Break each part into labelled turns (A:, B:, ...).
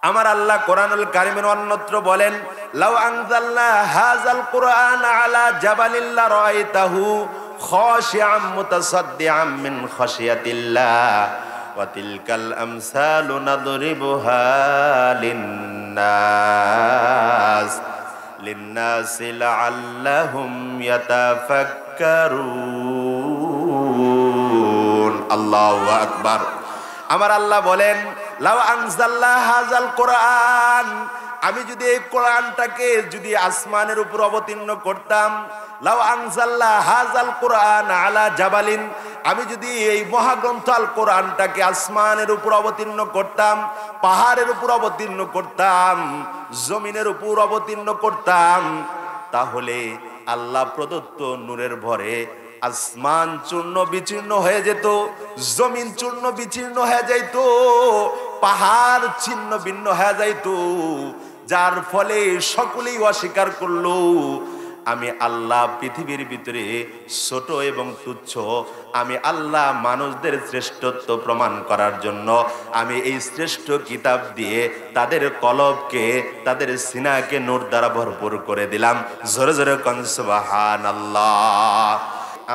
A: আমার আল্লাহ কোরআনুল কারীমের অন্যত্র বলেন, লাউ আনজালনা হাযাল কুরআন আলা জাবালিল লারাআইতাহু খাশিআম মুতাসাদ্দিআম মিন খাশিয়াতিল্লাহ ওয়া তিলকাল আমসালু নাদরিবুহা লিন্নাসি লাআল্লাহুম ইয়াতাফাক্কারুন। আল্লাহু আকবার। আমার আল্লাহ বলেন, লাউ আনজালনা হাযাল কুরআন, আমি যদি এই কোরআনটাকে যদি আসমানের উপর অবতীর্ণ করতাম, লাউ আনজালনা হাযাল কুরআন আলা জাবালিন, আমি যদি এই মহাগ্রন্থ আল কোরআনটাকে আসমানের উপর অবতীর্ণ করতাম, পাহাড়ের উপর অবতীর্ণ করতাম, জমিনের উপর অবতীর্ণ করতাম, তাহলে আল্লাহ প্রদত্ত নূরের ভরে আসমান চূর্ণ বিচীর্ণ হয়ে যেত, জমিন চূর্ণ বিচীর্ণ হয়ে যাইত, পাহাড় ছিন্ন ভিন্ন হয়ে যাইত, যার ফলে সকলেই অস্বীকার করলো আমি আল্লাহ পৃথিবীর ভিতরে ছোট এবং তুচ্ছ। আমি আল্লাহ মানুষদের শ্রেষ্ঠত্ব প্রমাণ করার জন্য আমি এই শ্রেষ্ঠ কিতাব দিয়ে তাদের কলবকে, তাদের সিনাকে নূর দ্বারা ভরপুর করে দিলাম। জোরে জোরে কোন সুবহানাল্লাহ।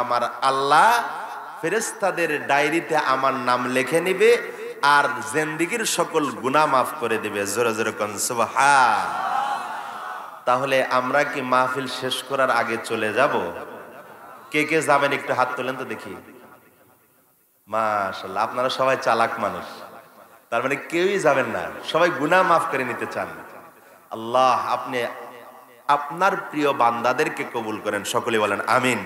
A: আমার আল্লাহ ফেরেশতাদের ডায়েরিতে আমার নাম লিখে নিবে আর জিন্দেগীর সকল গুনাহ মাফ করে দিবে। জোরে জোরে কোন সুবহান। তাহলে আমরা কি মাহফিল শেষ করার আগে চলে যাব? কে কে যাবেন একটু হাত তোলেন তো দেখি। মাশাআল্লাহ, আপনারা সবাই চালাক মানুষ, তার মানে কেউই যাবেন না, সবাই গুনাহ মাফ করে নিতে চান। আল্লাহ আপনি আপনার প্রিয় বান্দাদেরকে কবুল করেন, সকলে বলেন আমিন।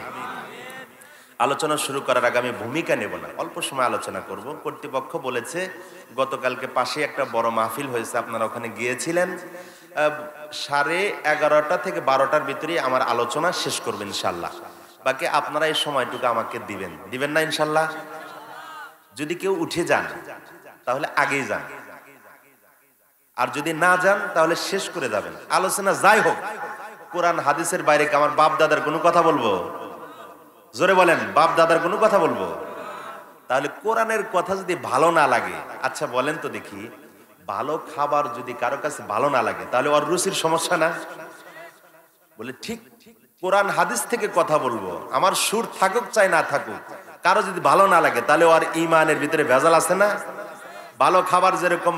A: আলোচনা শুরু করার আগে আমি ভূমিকা নেব না, অল্প সময় আলোচনা করব। কর্তৃপক্ষ বলেছে গতকালকে পাশে একটা বড় মাহফিল হয়েছে, আপনারা ওখানে গিয়েছিলেন। 11:30 থেকে 12টার ভিতরে আমার আলোচনা শেষ করবেন ইনশাল্লাহ। বাকি আপনারা এই সময়টুকু আমাকে দিবেন না ইনশাল্লাহ? যদি কেউ উঠে যান তাহলে আগেই যান, আর যদি না যান তাহলে শেষ করে যাবেন। আলোচনা যাই হোক, কোরআন হাদিসের বাইরে কি আমার বাপ দাদার কোনো কথা বলবো? জোরে বলেন, বাপ দাদার কোনো কথা বলবো? তাহলে কোরআনের কথা যদি ভালো না লাগে, আচ্ছা বলেন তো দেখি, ভালো খাবার যদি কারো কাছে ভালো না লাগে তাহলে ওর রুচির সমস্যা না? বলে ঠিক, কোরআন হাদিস থেকে কথা বলবো, আমার সুর থাকুক চাই না থাকুক, কারো যদি ভালো না লাগে তাহলে ওর ইমানের ভিতরে ভেজাল আছে না? ভালো খাবার যেরকম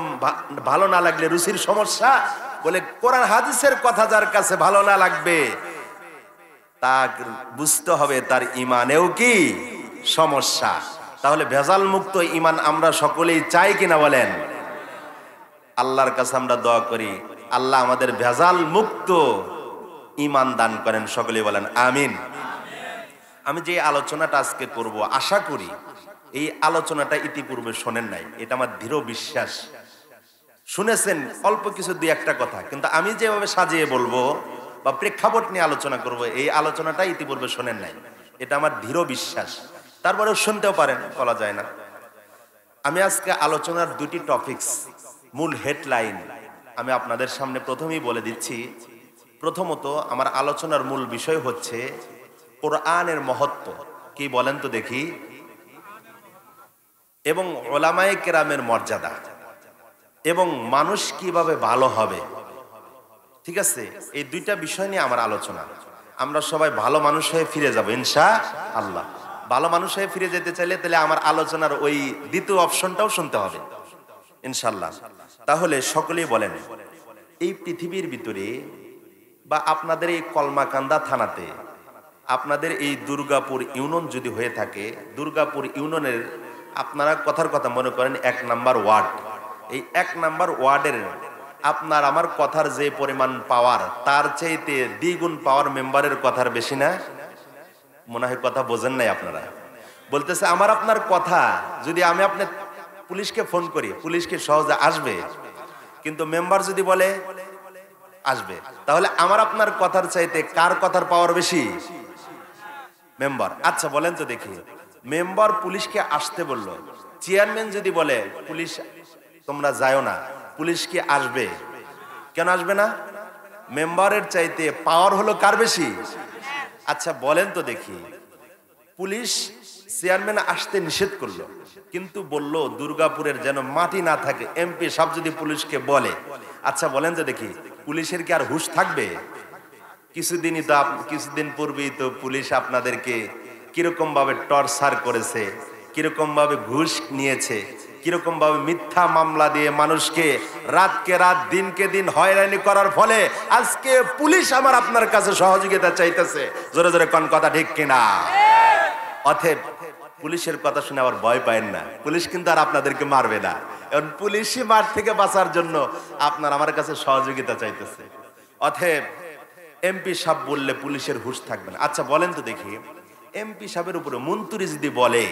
A: ভালো না লাগলে রুচির সমস্যা, বলে কোরআন হাদিসের কথা যার কাছে ভালো না লাগবে তা বুঝতে হবে তার ইমানেও কি সমস্যা। তাহলে ভেজাল মুক্ত ইমান আমরা সকলেই চাই কিনা বলেন? আল্লাহর কাছে আমরা দোয়া করি আল্লাহ আমাদের ভেজাল মুক্ত ইমান দান করেন, সকলেই বলেন আমিন। আমি যে আলোচনাটা আজকে করব, আশা করি এই আলোচনাটা ইতিপূর্বে শোনেন নাই, এটা আমার দৃঢ় বিশ্বাস। শুনেছেন অল্প কিছু দুই একটা কথা, কিন্তু আমি যেভাবে সাজিয়ে বলবো বা প্রেক্ষাপট নিয়ে আলোচনা করব, এই আলোচনাটা ইতিপূর্বে শোনেন নাই, এটা আমার দৃঢ় বিশ্বাস। তারপরেও শুনতেও পারেন, বলা যায় না। আমি আজকে আলোচনার দুটি টপিকস, মূল হেডলাইন আমি আপনাদের সামনে প্রথমেই বলে দিচ্ছি। প্রথমত আমার আলোচনার মূল বিষয় হচ্ছে কোরআনের মহত্ব কি বলেন তো দেখি, এবং উলামায়ে কেরামের মর্যাদা, এবং মানুষ কিভাবে ভালো হবে। ঠিক আছে, এই দুইটা বিষয় নিয়ে আমার আলোচনা। আমরা সবাই ভালো মানুষ হয়ে ফিরে যাব ইনশাআল্লাহ। ভালো মানুষ হয়ে ফিরে যেতে চাইলে তাহলে আমার আলোচনার ওই দ্বিতীয় অপশনটাও শুনতে হবে ইনশাআল্লাহ। তাহলে সকলেই বলেন, এই পৃথিবীর ভিতরে বা আপনাদের এই কলমাকান্দা থানাতে, আপনাদের এই দুর্গাপুর ইউনিয়ন যদি হয়ে থাকে, দুর্গাপুর ইউনিয়নের আপনারা কথার কথা মনে করেন 1 নাম্বার ওয়ার্ড, এই 1 নাম্বার ওয়ার্ডের আপনার আমার কথার যে পরিমাণ পাওয়ার, তার চাইতে দ্বিগুণ পাওয়ার মেম্বারের কথার বেশি না? মনে হয় কথা বোঝেন নাই আপনারা। বলতেছে আমার আপনার কথা যদি আমি আপনি পুলিশকে ফোন করি, পুলিশকে সহজে আসবে, কিন্তু মেম্বার যদি বলে আসবে, তাহলে আমার আপনার কথার চাইতে কার কথার পাওয়ার বেশি? মেম্বার। আচ্ছা বলেন তো দেখি, মেম্বার পুলিশকে আসতে বললো, চেয়ারম্যান যদি বলে পুলিশ তোমরা যাও না, পুলিশ কি আসবে? কেন আসবে না? মেম্বারের চাইতে পাওয়ার হলো কার বেশি? আচ্ছা বলেন তো দেখি, পুলিশ চেয়ারম্যান আসতে নিষেধ করলো, কিন্তু বলল দুর্গাপুরের যেন মাটি না থাকে। এমপি সাহেব যদি পুলিশকে বলে, আচ্ছা বলেন তো দেখি, পুলিশের কি আর হুঁশ থাকবে? কিছুদিন পূর্বেই তো পুলিশ আপনাদেরকে কিরকম ভাবে টর্চার করেছে, কিরকম ভাবে ঘুষ নিয়েছে, কিরকম ভাবে মিথ্যা মামলা দিয়ে মানুষকে রাতকে রাত দিনকে দিন হয়রানি করার ফলে আজকে পুলিশ আমার আপনার কাছে সহযোগিতা চাইতেছে। জোরে জোরে কোন কথা ঠিক কিনা? অতএব পুলিশের কথা শুনে আবার ভয় পায়েন না, পুলিশ কিন্তু আর আপনাদেরকে মারবে না। এখন পুলিশই মার থেকে বাঁচার জন্য আপনার আমার কাছে সহযোগিতা চাইতেছে। অতএব এমপি সাহেব বললে পুলিশের হুঁশ থাকবে না। আচ্ছা বলেন তো দেখি, এমপি সাহেবের উপরে মন্ত্রী যদি বলে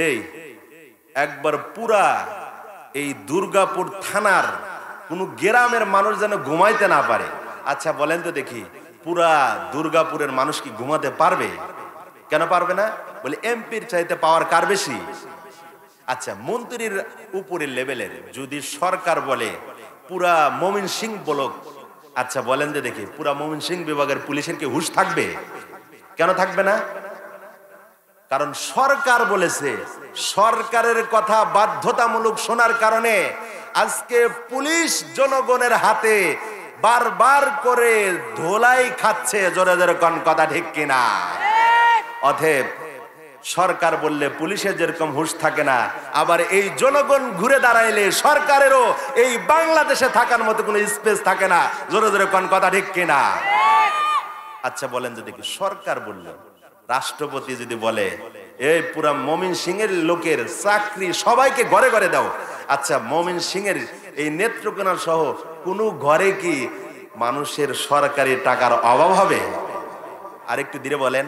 A: এই একবার পুরা এই দুর্গাপুর থানার কোন গ্রামের মানুষ যেন ঘুমাইতে না পারে, আচ্ছা বলেন তো দেখি পুরা দুর্গাপুরের মানুষ কি ঘুমাতে পারবে? কেন পারবে না? বলে এমপির চাইতে পাওয়ার কার বেশি? আচ্ছা মন্ত্রীর উপরের লেভেলের যদি সরকার বলে পুরা ময়মনসিংহ ব্লক, আচ্ছা বলেন তো দেখি পুরা ময়মনসিংহ বিভাগের পুলিশের কি হুঁশ থাকবে? কেন থাকবে না? কারণ সরকার বলেছে, সরকারের কথা বাধ্যতামূলক শোনার কারণে আজকে পুলিশ জনগণের হাতে বারবার করে ধোলাই খাচ্ছে। জোরে জোরে কোন কথা ঠিক কিনা? অতএব সরকার বললে পুলিশের যেরকম হুঁশ থাকে না, আবার এই জনগণ ঘুরে দাঁড়াইলে সরকারেরও এই বাংলাদেশে থাকার মতো কোনো স্পেস থাকে না। জোরে জোরে কোন কথা ঠিক কিনা? আচ্ছা বলেন যদি কি সরকার বললো, রাষ্ট্রপতি যদি বলে এই পুরা ময়মনসিংহের লোকের চাকরি সবাইকে ঘরে ঘরে দাও, আচ্ছা ময়মনসিংহের এই নেত্রকোনা সহ কোন ঘরে কি মানুষের সরকারি টাকার অভাব হবে? আরেকটু ধীরে বলেন।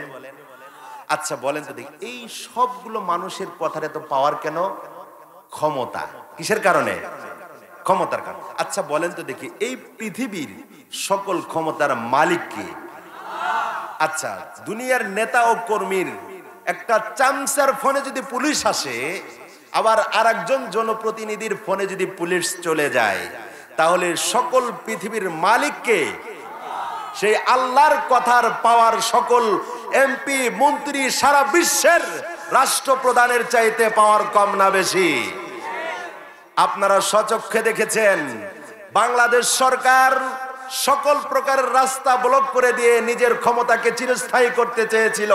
A: আচ্ছা বলেন তো দেখি এই সবগুলো মানুষের কথার এত পাওয়ার কেন? ক্ষমতা। কিসের কারণে? ক্ষমতার কারণে। আচ্ছা বলেন তো দেখি এই পৃথিবীর সকল ক্ষমতার মালিক কি? আচ্ছা দুনিয়ার নেতা ও কর্মীর একটা চামচার ফোনে যদি পুলিশ আসে, আবার আরেকজন জনপ্রতিনিধির ফোনে যদি পুলিশ চলে যায়, তাহলে সকল পৃথিবীর মালিককে সেই আল্লাহর কথার পাওয়ার সকল এমপি মন্ত্রী সারা বিশ্বের রাষ্ট্রপ্রধানের চাইতে পাওয়ার কম না বেশি? আপনারা স্বচক্ষে দেখেছেন বাংলাদেশ সরকার সকল প্রকারের রাস্তা ব্লক করে দিয়ে নিজের ক্ষমতাকে চিরস্থায়ী করতে চেয়েছিল,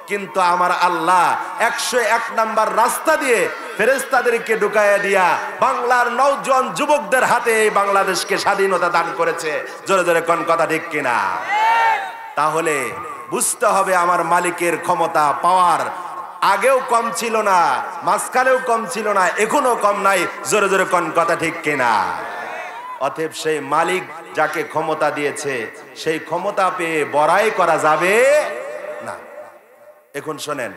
A: কিন্তু আমার আল্লাহ 101 নাম্বার রাস্তা দিয়ে ফেরেশতাদেরকে ঢুকাইয়া দিয়া বাংলার নওজোয়ান যুবকদের হাতে এই বাংলাদেশকে স্বাধীনতা দান করেছে। জোরে জোরে কোন কথা ঠিক কিনা? তাহলে বুঝতে হবে আমার মালিকের ক্ষমতা পাওয়ার আগেও কম ছিল না, মাঝখানেও কম ছিল না, এখনো কম নাই। জোরে জোরে কোন কথা ঠিক কিনা? অতএব সেই মালিক যাকে ক্ষমতা দিয়েছে সেই ক্ষমতা পেয়ে বড়াই করা যাবে না। এখন শোনেন,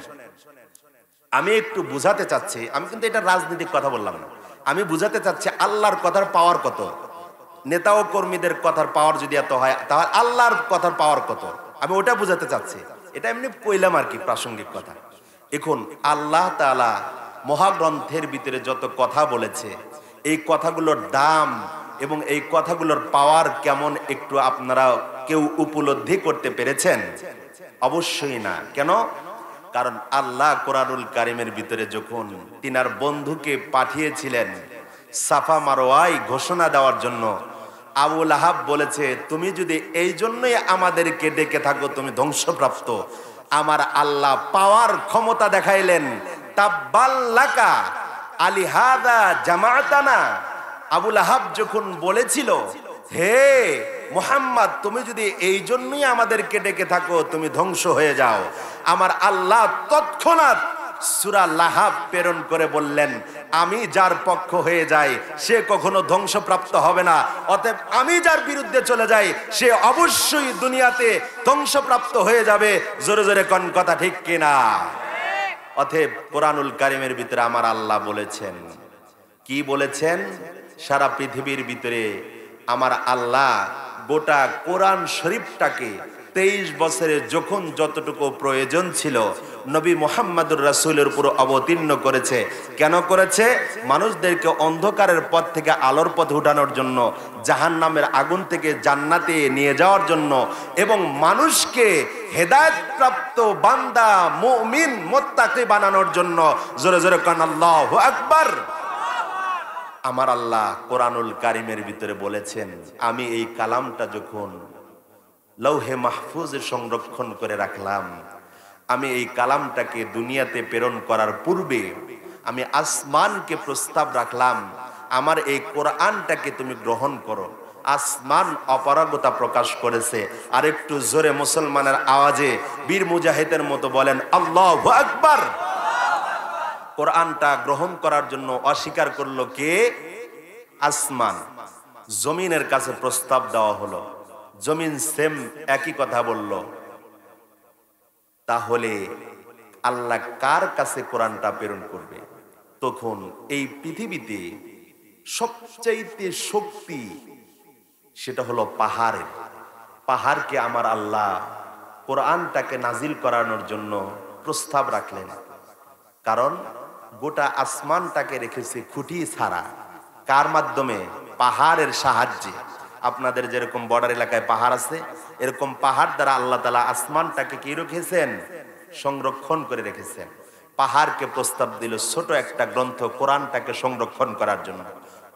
A: আমি একটু বুঝাতে চাচ্ছি, আমি কিন্তু এটা রাজনৈতিক কথা বললাম না, আমি বুঝাতে চাচ্ছি আল্লাহর কথার পাওয়ার কত। নেতা ও কর্মীদের কথার পাওয়ার যদি এত হয়, তাহলে আল্লাহর কথার পাওয়ার কত, আমি ওটা বুঝাতে চাচ্ছি। এটা এমনি কইলাম আর কি, প্রাসঙ্গিক কথা। এখন আল্লাহ তাআলা মহাগ্রন্থের ভিতরে যত কথা বলেছে, এই কথাগুলোর দাম এবং এই কথাগুলোর পাওয়ার কেমন একটু আপনারা কেউ উপলব্ধি করতে পেরেছেন? অবশ্যই না। কেন? কারণ আল্লাহ কোরআনুল কারিমের ভিতরে যখন তিনার বন্ধুকে পাঠিয়েছিলেন সাফা মারওয়ায় ঘোষণা দেওয়ার জন্য, আবু লাহাব বলেছে তুমি যদি এই জন্যই আমাদেরকে ডেকে থাকো তুমি ধ্বংসপ্রাপ্ত। আমার আল্লাহ পাওয়ার ক্ষমতা দেখাইলেন, তাব্বাল্লাকা আলিহাদা জামাতানা। আবু লাহাব যখন বলেছিল হে মুহাম্মদ তুমি যদি এই জন্যই আমাদেরকে ডেকে থাকো তুমি ধ্বংস হয়ে যাও, আমার আল্লাহ তৎক্ষণাৎ সূরা লাহাব প্রেরণ করে বললেন আমি যার পক্ষ হয়ে যাই সে কখনো ধ্বংসপ্রাপ্ত হবে না, অতএব আমি যার বিরুদ্ধে চলে যাই সে অবশ্যই দুনিয়াতে ধ্বংসপ্রাপ্ত হয়ে যাবে। জোরে জোরে কোন কথা ঠিক কিনা? অতএব কোরআনুল কারিমের ভিতরে আমার আল্লাহ বলেছেন, কি বলেছেন? সারা পৃথিবীর ভিতরে আমার আল্লাহ গোটা কোরআন শরীফটাকে 23 বছরে যখন যতটুকু প্রয়োজন ছিল নবী মুহাম্মদুর রাসূলের উপর অবতীর্ণ করেছে। কেন করেছে? মানুষদেরকে অন্ধকারের পথ থেকে আলোর পথে উঠানোর জন্য, জাহান্নামের আগুন থেকে জান্নাতে নিয়ে যাওয়ার জন্য, এবং মানুষকে হেদায়েতপ্রাপ্ত বান্দা মুমিন মুত্তাকি বানানোর জন্য। জোরে জোরে কান আল্লাহু আকবার। আমার আল্লাহ কোরআনুল কারীমের ভিতরে বলেছেন, আমি এই কালামটা যখন লৌহে মাহফুজে সংরক্ষণ করে রাখলাম, আমি এই কালামটাকে দুনিয়াতে প্রেরণ করার পূর্বে আমি আসমানকে প্রস্তাব রাখলাম, আমার এই কোরআনটাকে তুমি গ্রহণ করো। আসমান অপারগতা প্রকাশ করেছে। আর একটু জোরে মুসলমানের আওয়াজে বীর মুজাহিদের মতো বলেন আল্লাহু আকবার। কোরআনটা গ্রহণ করার জন্য অস্বীকার করলো কে? আসমান। জমিনের কাছে প্রস্তাব দেওয়া হলো, জমিন সেম একই কথা বলল। তাহলে আল্লাহ কার কাছে কোরআনটা প্রেরণ করবে? তখন এই পৃথিবীতে সবচাইতে শক্তি সেটা হলো পাহাড়ের। পাহাড়কে আমার আল্লাহ কোরআনটাকে নাজিল করানোর জন্য প্রস্তাব রাখলেন। কারণ গোটা আসমানটাকে রেখেছে খুঁটি ছাড়া। কার মাধ্যমে? পাহাড়ের সাহায্যে। আপনাদের যেরকম বর্ডার এলাকায় পাহাড় আছে, এরকম পাহাড় দ্বারা আল্লাহ তাআলা আসমানটাকে কি রেখেছেন? সংরক্ষণ করে রেখেছেন। পাহাড়কে প্রস্তাব দিল ছোট একটা গ্রন্থ কোরআনটাকে সংরক্ষণ করার জন্য।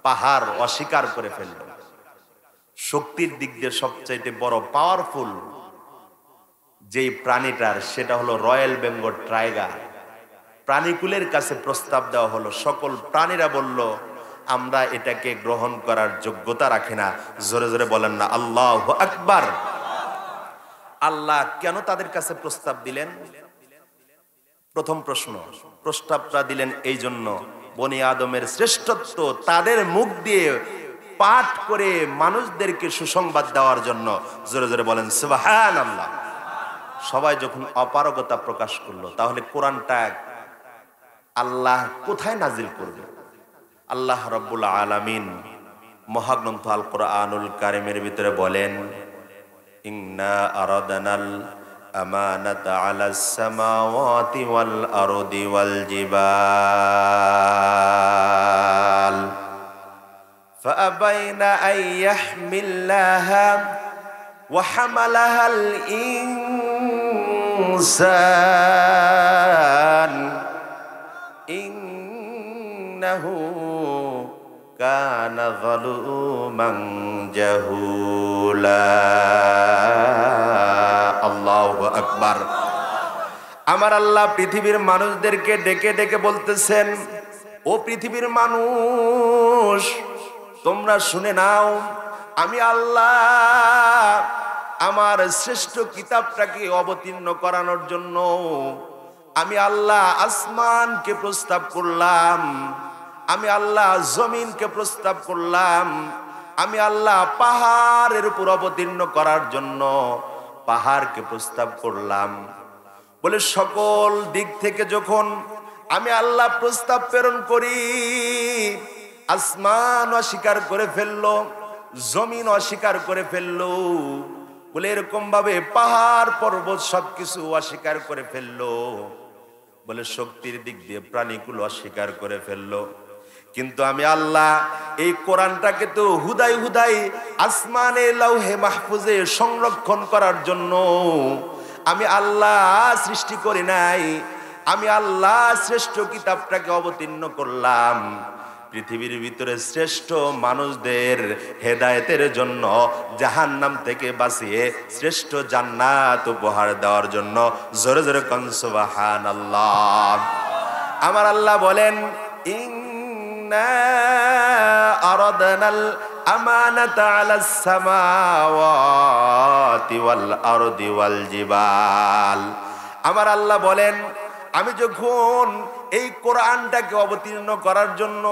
A: পাহাড় অস্বীকার করে ফেলল। শক্তির দিক দিয়ে সবচাইতে বড় পাওয়ারফুল যেই প্রাণীটার, সেটা হলো রয়্যাল বেঙ্গল টাইগার। প্রাণীকুলের কাছে প্রস্তাব দেওয়া হলো। সকল প্রাণীরা বলল, আমরা এটাকে গ্রহণ করার যোগ্যতা রাখি না। জোরে জোরে বলেন না আল্লাহু আকবার। আল্লাহ কেন তাদের কাছে প্রস্তাব দিলেন? প্রথম প্রশ্ন, প্রস্তাবটা দিলেন এই জন্য, বনি আদমের শ্রেষ্ঠত্ব তাদের মুখ দিয়ে পাঠ করে মানুষদেরকে সুসংবাদ দেওয়ার জন্য। জোরে জোরে বলেন সুবহানাল্লাহ। সবাই যখন অপারগতা প্রকাশ করলো, তাহলে কোরআনটা আল্লাহ কোথায় নাজিল করবে? আল্লাহ রাব্বুল আলামিন মহাগ্রন্থ আল কোরআনুল কারীমের ভিতরে বলেন, ইন্না আরাদানাল আমানাতা আলাস সামাওয়াতি ওয়াল আরদি ওয়াল জিবাল ফাআবাইনা আন ইয়াহমিলাহা ওয়া হামালাহাল ইনসান ইন্নাহু কানা যালুমান জাহুলা। আল্লাহু আকবার। আমার আল্লাহ পৃথিবীর মানুষদেরকে ডেকে ডেকে বলতেছেন, ও পৃথিবীর মানুষ, তোমরা শুনে নাও, আমি আল্লাহ আমার শ্রেষ্ঠ কিতাবটাকে অবতীর্ণ করানোর জন্য আমি আল্লাহ আসমানকে প্রস্তাব করলাম, আমি আল্লাহ জমিনকে প্রস্তাব করলাম, আমি আল্লাহ পাহাড়ের উপর অবতীর্ণ করার জন্য পাহাড়কে প্রস্তাব করলাম। বলে সকল দিক থেকে যখন আমি আল্লাহ প্রস্তাব প্রেরণ করি, আসমান অস্বীকার করে ফেললো, জমিন অস্বীকার করে ফেললো। বলে এরকম ভাবে পাহাড় পর্বত সবকিছু অস্বীকার করে ফেললো। বলে শক্তির দিক দিয়ে প্রাণীকুল অস্বীকার করে ফেললো। কিন্তু আমি আল্লাহ এই কোরআনটাকে তো হুদাই হুদাই আসমানে লাউহে মাহফুজে সংরক্ষণ করার জন্য আমি আল্লাহ সৃষ্টি করি নাই। আমি আল্লাহ শ্রেষ্ঠ কিতাবটাকে অবতীর্ণ করলাম পৃথিবীর ভিতরে শ্রেষ্ঠ মানুষদের হেদায়েতের জন্য, জাহান্নাম থেকে বাঁচিয়ে শ্রেষ্ঠ জান্নাত উপহার দেওয়ার জন্য। জোরে জোরে কোন সুবহানাল্লাহ। আমার আল্লাহ বলেন, ইন্না আরাদনাল আমানাতা আলাস সামাওয়াতি ওয়াল আরদি ওয়াল জিবাল। আমার আল্লাহ বলেন, আমি যখন এই কোরআনটাকে অবতীর্ণ করার জন্য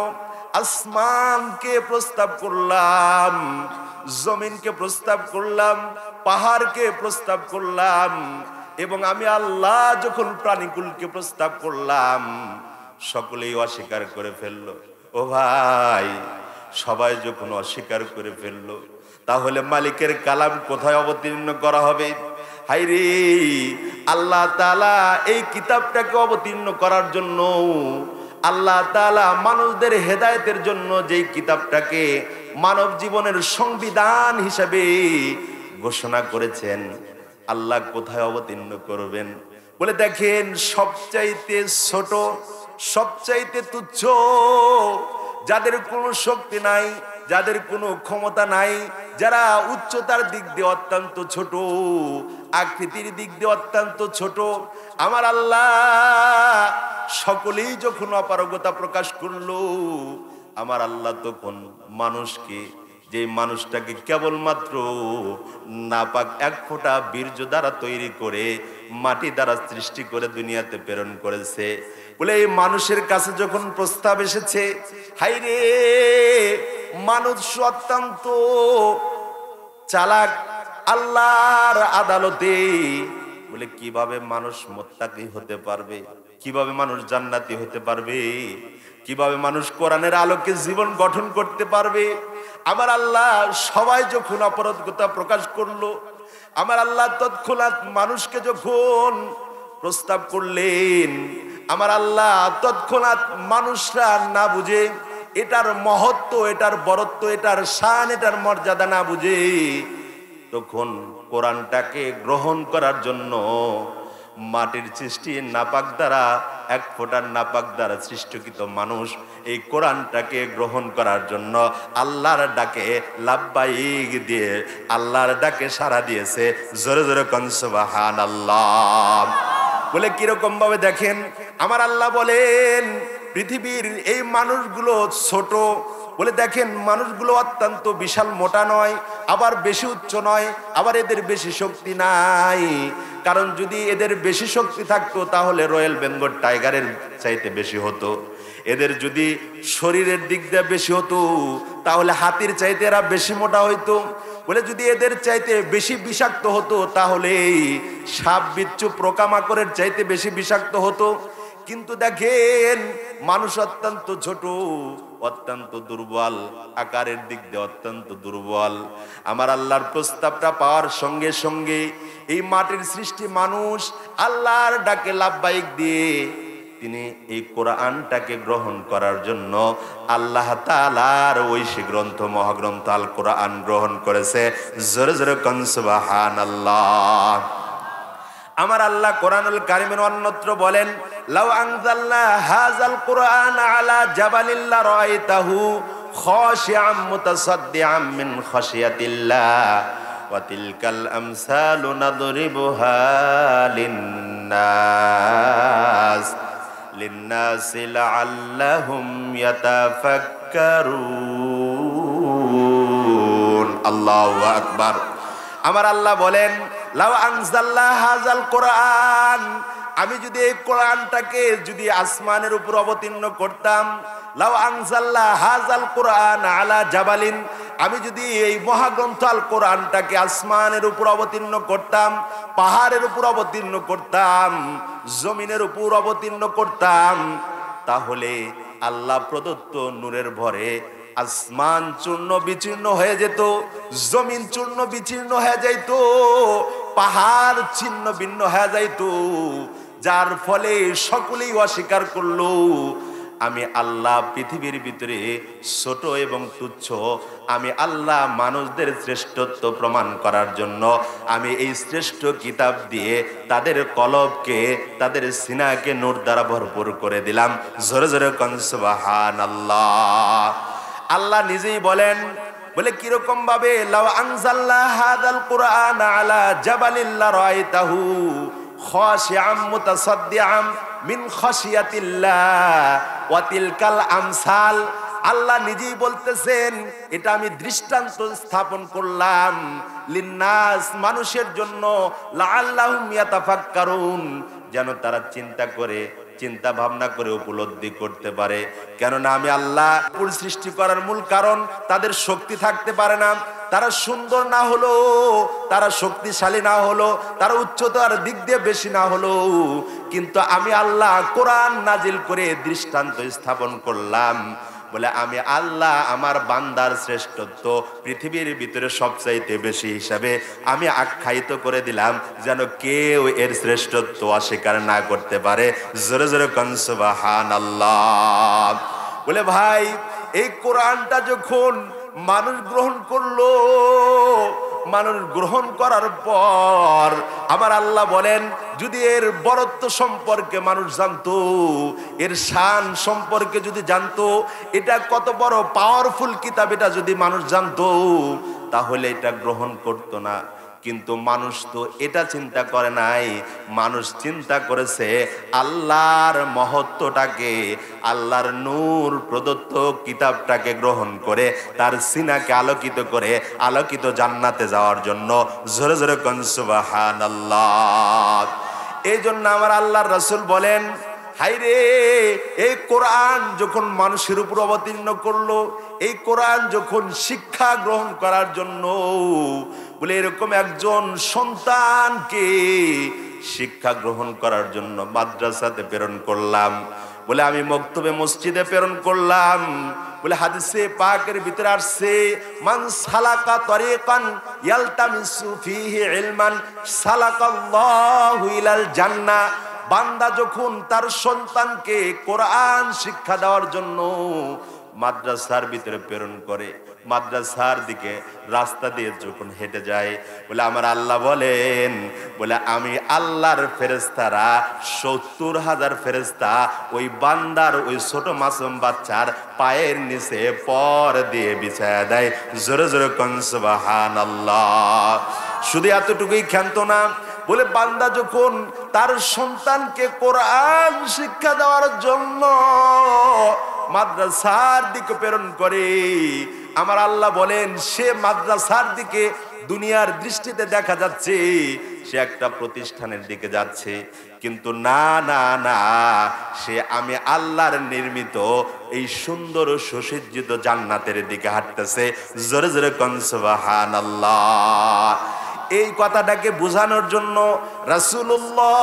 A: আসমানকে প্রস্তাব করলাম, জমিনকে প্রস্তাব করলাম, পাহাড়কে প্রস্তাব করলাম, এবং আমি আল্লাহ যখন প্রাণীকুলকে প্রস্তাব করলাম, সকলেই অস্বীকার করে ফেললো। ও ভাই, সবাই যখন অস্বীকার করে ফেললো, তাহলে মালিকের কালাম কোথায় অবতীর্ণ করা হবে? হায়রে, আল্লাহ তাআলা এই কিতাবটাকে অবতীর্ণ করার জন্য, আল্লাহ তাআলা মানুষদের হেদায়েতের জন্য যেই কিতাবটাকে মানব জীবনের সংবিধান হিসাবে ঘোষণা করেছেন, আল্লাহ কোথায় অবতীর্ণ করবেন? বলে দেখেন, সবচাইতে ছোট, সবচাইতে তুচ্ছ, যাদের কোনো শক্তি নাই, যাদের কোনো ক্ষমতা নাই, যারা উচ্চতার দিক দিয়ে অত্যন্ত ছোট, আকৃতির দিক দিয়ে অত্যন্ত ছোট, আমার আল্লাহ সকলেই যখন অপারগতা প্রকাশ করলো, আমার আল্লাহ তখন মানুষকে, যে মানুষটাকে কেবলমাত্র নাপাক এক ফোঁটা বীর্য দ্বারা তৈরি করে মাটি দ্বারা সৃষ্টি করে দুনিয়াতে প্রেরণ করেছে, বলে এই মানুষের কাছে যখন প্রস্তাব এসেছে, হায়রে, মানুষ অত্যন্ত চালাক, আল্লাহর আদালতে বলে কিভাবে মানুষ মুত্তাকি হতে পারবে, কিভাবে মানুষ জান্নাতি হতে পারবে, কিভাবে মানুষ কোরআনের আলোকে জীবন গঠন করতে পারবে? আমার আল্লাহ সবাই যখন অপারগতা প্রকাশ করলো, আমার আল্লাহ তৎক্ষণাৎ মানুষকে যখন প্রস্তাব করলেন, আমার আল্লাহ তৎক্ষণাৎ মানুষরা না বুঝে, এটার মহত্ব, এটার বরত্ব, এটার শান, এটার মর্যাদা না বুঝে, তখন কোরআনটাকে গ্রহণ করার জন্য মাটির সৃষ্টি নাপাক দ্বারা, এক ফোঁটার নাপাক দ্বারা সৃষ্টিকৃত মানুষ এই কোরআনটাকে গ্রহণ করার জন্য আল্লাহর ডাকে লাব্বাইক দিয়ে, আল্লাহর ডাকে সাড়া দিয়েছে। জোরে জোরে কোন সুবহানাল্লাহ। বলে কিরকম ভাবে দেখেন, আমার আল্লাহ বলেন পৃথিবীর এই মানুষগুলো ছোট, বলে দেখেন মানুষগুলো অত্যন্ত বিশাল মোটা নয়, আবার বেশি উচ্চ নয়, আবার এদের বেশি শক্তি নাই। কারণ যদি এদের বেশি শক্তি থাকতো তাহলে রয়্যাল বেঙ্গল টাইগারের চাইতে বেশি হতো। এদের যদি শরীরের দিক দিয়ে বেশি হতো তাহলে হাতির চাইতে এরা বেশি মোটা হইতো। বলে যদি এদের চাইতে বেশি বিষাক্ত হতো তাহলে সাপ বিচ্ছু পোকামাকড়ের চাইতে বেশি বিষাক্ত হতো। কিন্তু দেখেন মানুষ অত্যন্ত ছোট, অত্যন্ত দুর্বল, আকারের দিক দিয়ে অত্যন্ত দুর্বল। আমার আল্লাহর প্রস্তাবটা পাওয়ার সঙ্গে সঙ্গে এই মাটির সৃষ্টি মানুষ আল্লাহর ডাকে লাব্বাইক দিয়ে তিনি এই কোরআনটাকে গ্রহণ করার জন্য আল্লাহ তাআলার ঐশী গ্রন্থ, মহাগ্রন্থ আল কোরআন গ্রহণ করেছে। জোরে জোরে কোন সুবহানাল্লাহ। আমার আল্লাহ কোরআনুল কারীমের অন্যত্র বলেন, লাউ আনজালনা হাযাল কুরআন আলা জাবালিল লারাআইতাহু খাশিআম মুতাসাদ্দিআম মিন খাশিয়াতিল্লাহ ওয়া তিলকাল আমসালু নাদরিবুহা লিন্নাসি লাআল্লাহুম ইয়াতাফাক্কারুন। আল্লাহু আকবার। আমার আল্লাহ বলেন, লাউ আনজালনা হাযাল কুরআন, আমি যদি এই কোরআনটাকে যদি আসমানের উপর অবতীর্ণ করতাম, লাউ আনজালনা হাযাল কুরআন আলা জাবালিন, আমি যদি এই মহাগ্রন্থ আল কোরআনটাকে আসমানের উপর অবতীর্ণ করতাম, পাহাড়ের উপর অবতীর্ণ করতাম, জমিনের উপর অবতীর্ণ করতাম, তাহলে আল্লাহ প্রদত্ত নূরের ভরে আসমান চূর্ণ বিচূর্ণ হয়ে যেত, জমিন চূর্ণ বিচীর্ণ হয়ে যাইত, পাহাড় ছিন্ন ভিন্ন হয়ে যাইত, যার ফলে সকলেই অস্বীকার করলো আমি আল্লাহ পৃথিবীর ভিতরে ছোট এবং তুচ্ছ। আমি আল্লাহ মানুষদের শ্রেষ্ঠত্ব প্রমাণ করার জন্য আমি এই শ্রেষ্ঠ কিতাব দিয়ে তাদের কলবকে, তাদের সিনাকে নূর দ্বারা ভরপুর করে দিলাম। জোরে জোরে কোন সুবহানাল্লাহ। আল্লাহ নিজেই বলেন, বলে কিরকম ভাবে, লাউ আনজালনা হাযাল কুরআন আলা জাবালিল লারাআইতাহু খাশিআম মুতাসাদ্দিআম মিন খাশিয়াতিল্লাহ ওয়া তিলকাল আমসাল। আল্লাহ নিজেই বলতেছেন, এটা আমি দৃষ্টান্ত স্থাপন করলাম লিন্নাস, মানুষের জন্য, লাআল্লাহুম ইয়াতাফাক্কারুন, যেন তারা চিন্তা করে, চিন্তা ভাবনা করে উপলব্ধি করতে পারে। কেননা আমি আল্লাহ সৃষ্টি করার মূল কারণ তাদের শক্তি থাকতে পারে না, তারা সুন্দর না হলো, তারা শক্তিশালী না হলো, তারা উচ্চতার দিক দিয়ে বেশি না হলো, কিন্তু আমি আল্লাহ কোরআন নাজিল করে দৃষ্টান্ত স্থাপন করলাম বলে আমি আল্লাহ আমার বান্দার শ্রেষ্ঠত্ব পৃথিবীর ভিতরে সবচাইতে বেশি হিসাবে আমি আখ্যায়িত করে দিলাম, যেন কেউ এর শ্রেষ্ঠত্ব অস্বীকার না করতে পারে। জোরে জোরে কোন সুবহানাল্লাহ। বলে ভাই, এই কোরআনটা যখন মানুষ গ্রহণ করলো, মানুষ গ্রহণ করার পর আমার আল্লাহ বলেন, যদি এর বরত্ব সম্পর্কে মানুষ জানতো, এর শান সম্পর্কে যদি জানতো, এটা কত বড় পাওয়ারফুল কিতাব এটা যদি মানুষ জানতো, তাহলে এটা গ্রহণ করতো না। কিন্তু মানুষ তো এটা চিন্তা করে নাই, মানুষ চিন্তা করেছে আল্লাহর মহত্বটাকে, আল্লাহর নূর প্রদত্ত কিতাবটাকে গ্রহণ করে তার সিনাকে আলোকিত করে আলোকিত জান্নাতে যাওয়ার জন্য। জোরে জোরে কোন সুবহানাল্লাহ। এই জন্য আমার আল্লাহর রাসূল বলেন, হায়রে, এই কোরআন যখন মানুষের উপর অবতীর্ণ করলো, এই কোরআন যখন শিক্ষা গ্রহণ করার জন্য, বলে এরকম একজন সন্তানকে শিক্ষা গ্রহণ করার জন্য মাদ্রাসাতে প্রেরণ করলাম, বলে আমি মক্তবে মসজিদে প্রেরণ করলাম। বলে হাদিসে পাকের ভিতরে আসছে, মান সালাকা তরিকান ইয়ালতামিসু ফীহি ইলমান সালাকাল্লাহু ইলাল জান্নাহ। বান্দা যখন তার সন্তানকে কোরআন শিক্ষা দেওয়ার জন্য মাদ্রাসার ভিতরে প্রেরণ করে, মাদ্রাসার দিকে রাস্তা দিয়ে যখন হেঁটে যায়, বলে আমার আল্লাহ বলেন, বলে আমি আল্লাহর ফেরেশতারা ৭০,০০০ ফেরেশতা ওই বান্দার ওই ছোট মাসুম বাচ্চার পায়ের নিচে পর দিয়ে বিছায়া দেয়। জোরে জোরে কোন সুবহানাল্লাহ। শুধু এতটুকুই ক্ষান্ত না, বলে বান্দা যখন তার সন্তানকে কোরআন শিক্ষা দেওয়ার জন্য মাদ্রাসার দিকে প্রেরণ করে, আমার আল্লাহ বলেন সে মাদ্রাসার দিকে দুনিয়ার দৃষ্টিতে দেখা যাচ্ছে সে একটা প্রতিষ্ঠানের দিকে যাচ্ছে, কিন্তু না না না, সে আমি আল্লাহর নির্মিত এই সুন্দর সুসজ্জিত জান্নাতের দিকে হাঁটতেছে। জোরে জোরে কোন সুবহানাল্লাহ। এই কথাটাকে বোঝানোর জন্য রাসূলুল্লাহ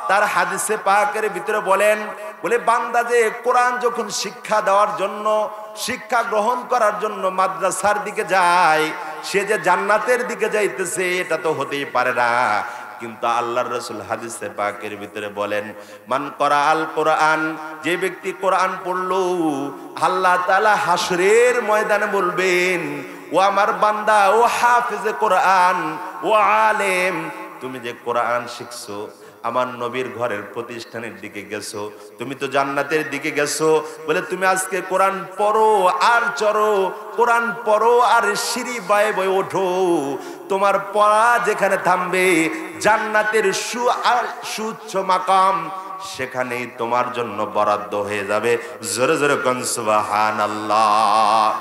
A: তার হাদিসে পাকের ভিতরে বলেন, বলে বান্দা যে কোরআন যখন শিক্ষা দেওয়ার জন্য, শিক্ষা গ্রহণ করার জন্য মাদ্রাসার দিকে যায়, সে যে জান্নাতের দিকে যাইতেছে এটা তো হতেই পারে না। কিন্তু আল্লাহর রাসূল হাদিসে পাকের ভিতরে বলেন, মান করা আল কোরআন, যে ব্যক্তি কোরআন পড়লো, আল্লাহ তাআলা হাসরের ময়দানে বলবেন, ও আমার বান্দা, ও হাফেজে কোরআন, ও আলেম, তুমি যে কোরআন শিখছো, আমার নবীর ঘরের প্রতিষ্ঠানের দিকে গেছো, তুমি তো জান্নাতের দিকে গেছো, বলে তুমি আজকে কোরআন পড়ো আর চড়ো, কোরআন পড়ো আর সিঁড়ি বায়ে বয়ে ওঠো, তোমার পড়া যেখানে থামবে জান্নাতের সুউচ্চ মাকাম সেখানেই তোমার জন্য বরাদ্দ হয়ে যাবে। জোরে জোরে কোন সুবহানাল্লাহ।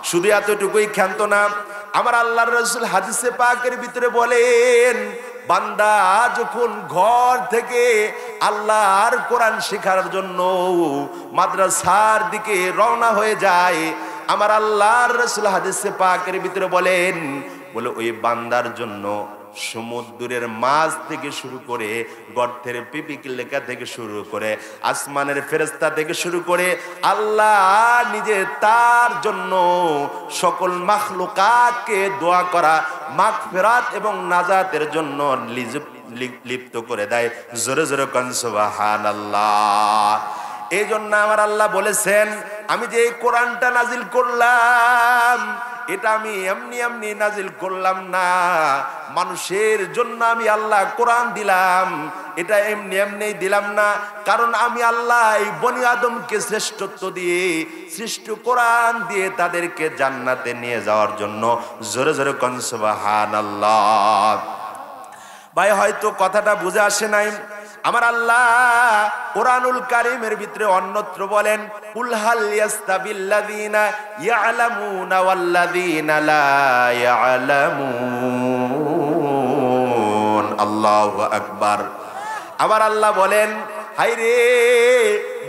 A: শুধু এতটুকুই ক্ষান্ত না, আমার আল্লাহর রাসূল হাদিসে পাকের ভিতরে বলেন, বান্দা যখন ঘর থেকে আল্লাহর কোরআন শেখার জন্য মাদ্রাসার দিকে রওনা হয়ে যায়, আমার আল্লাহর রাসূল হাদিসে পাকের ভিতরে বলেন, বলে ওই বান্দার জন্য সমুদ্রের মাছ থেকে শুরু করে, গর্তের পিপিলিকা থেকে শুরু করে, আসমানের ফেরেশতা থেকে শুরু করে, আল্লাহ নিজে তার জন্য সকল মাখলুকাতকে দোয়া করা মাগফিরাত এবং নাজাতের জন্য লিপ্ত করে দেয়। জোরে জোরে কোন সুবহানাল্লাহ। এই জন্য আমার আল্লাহ বলেছেন, আমি যে এই কোরআনটা নাজিল করলাম, এটা আমি এমনি এমনি নাজিল করলাম না, মানুষের জন্য আমি আল্লাহ কোরআন দিলাম, এটা এমনি এমনি দিলাম না, কারণ আমি আল্লাহ এই বনি আদমকে শ্রেষ্ঠত্ব দিয়ে, সৃষ্ট কোরআন দিয়ে তাদেরকে জান্নাতে নিয়ে যাওয়ার জন্য। জোরে জোরে কোন সুবহানাল্লাহ। ভাই, হয়তো কথাটা বুঝে আসে নাই। আমার আল্লাহ কোরআনুল কারীমের ভিতরে অন্যত্র বলেন, কুল হাল ইয়াস্তাবিল্লাযীনা ইয়ালামুনা ওয়াল্লাযীনা লা ইয়ালামুন। আল্লাহু আকবার। আমার আল্লাহ বলেন, হায়রে,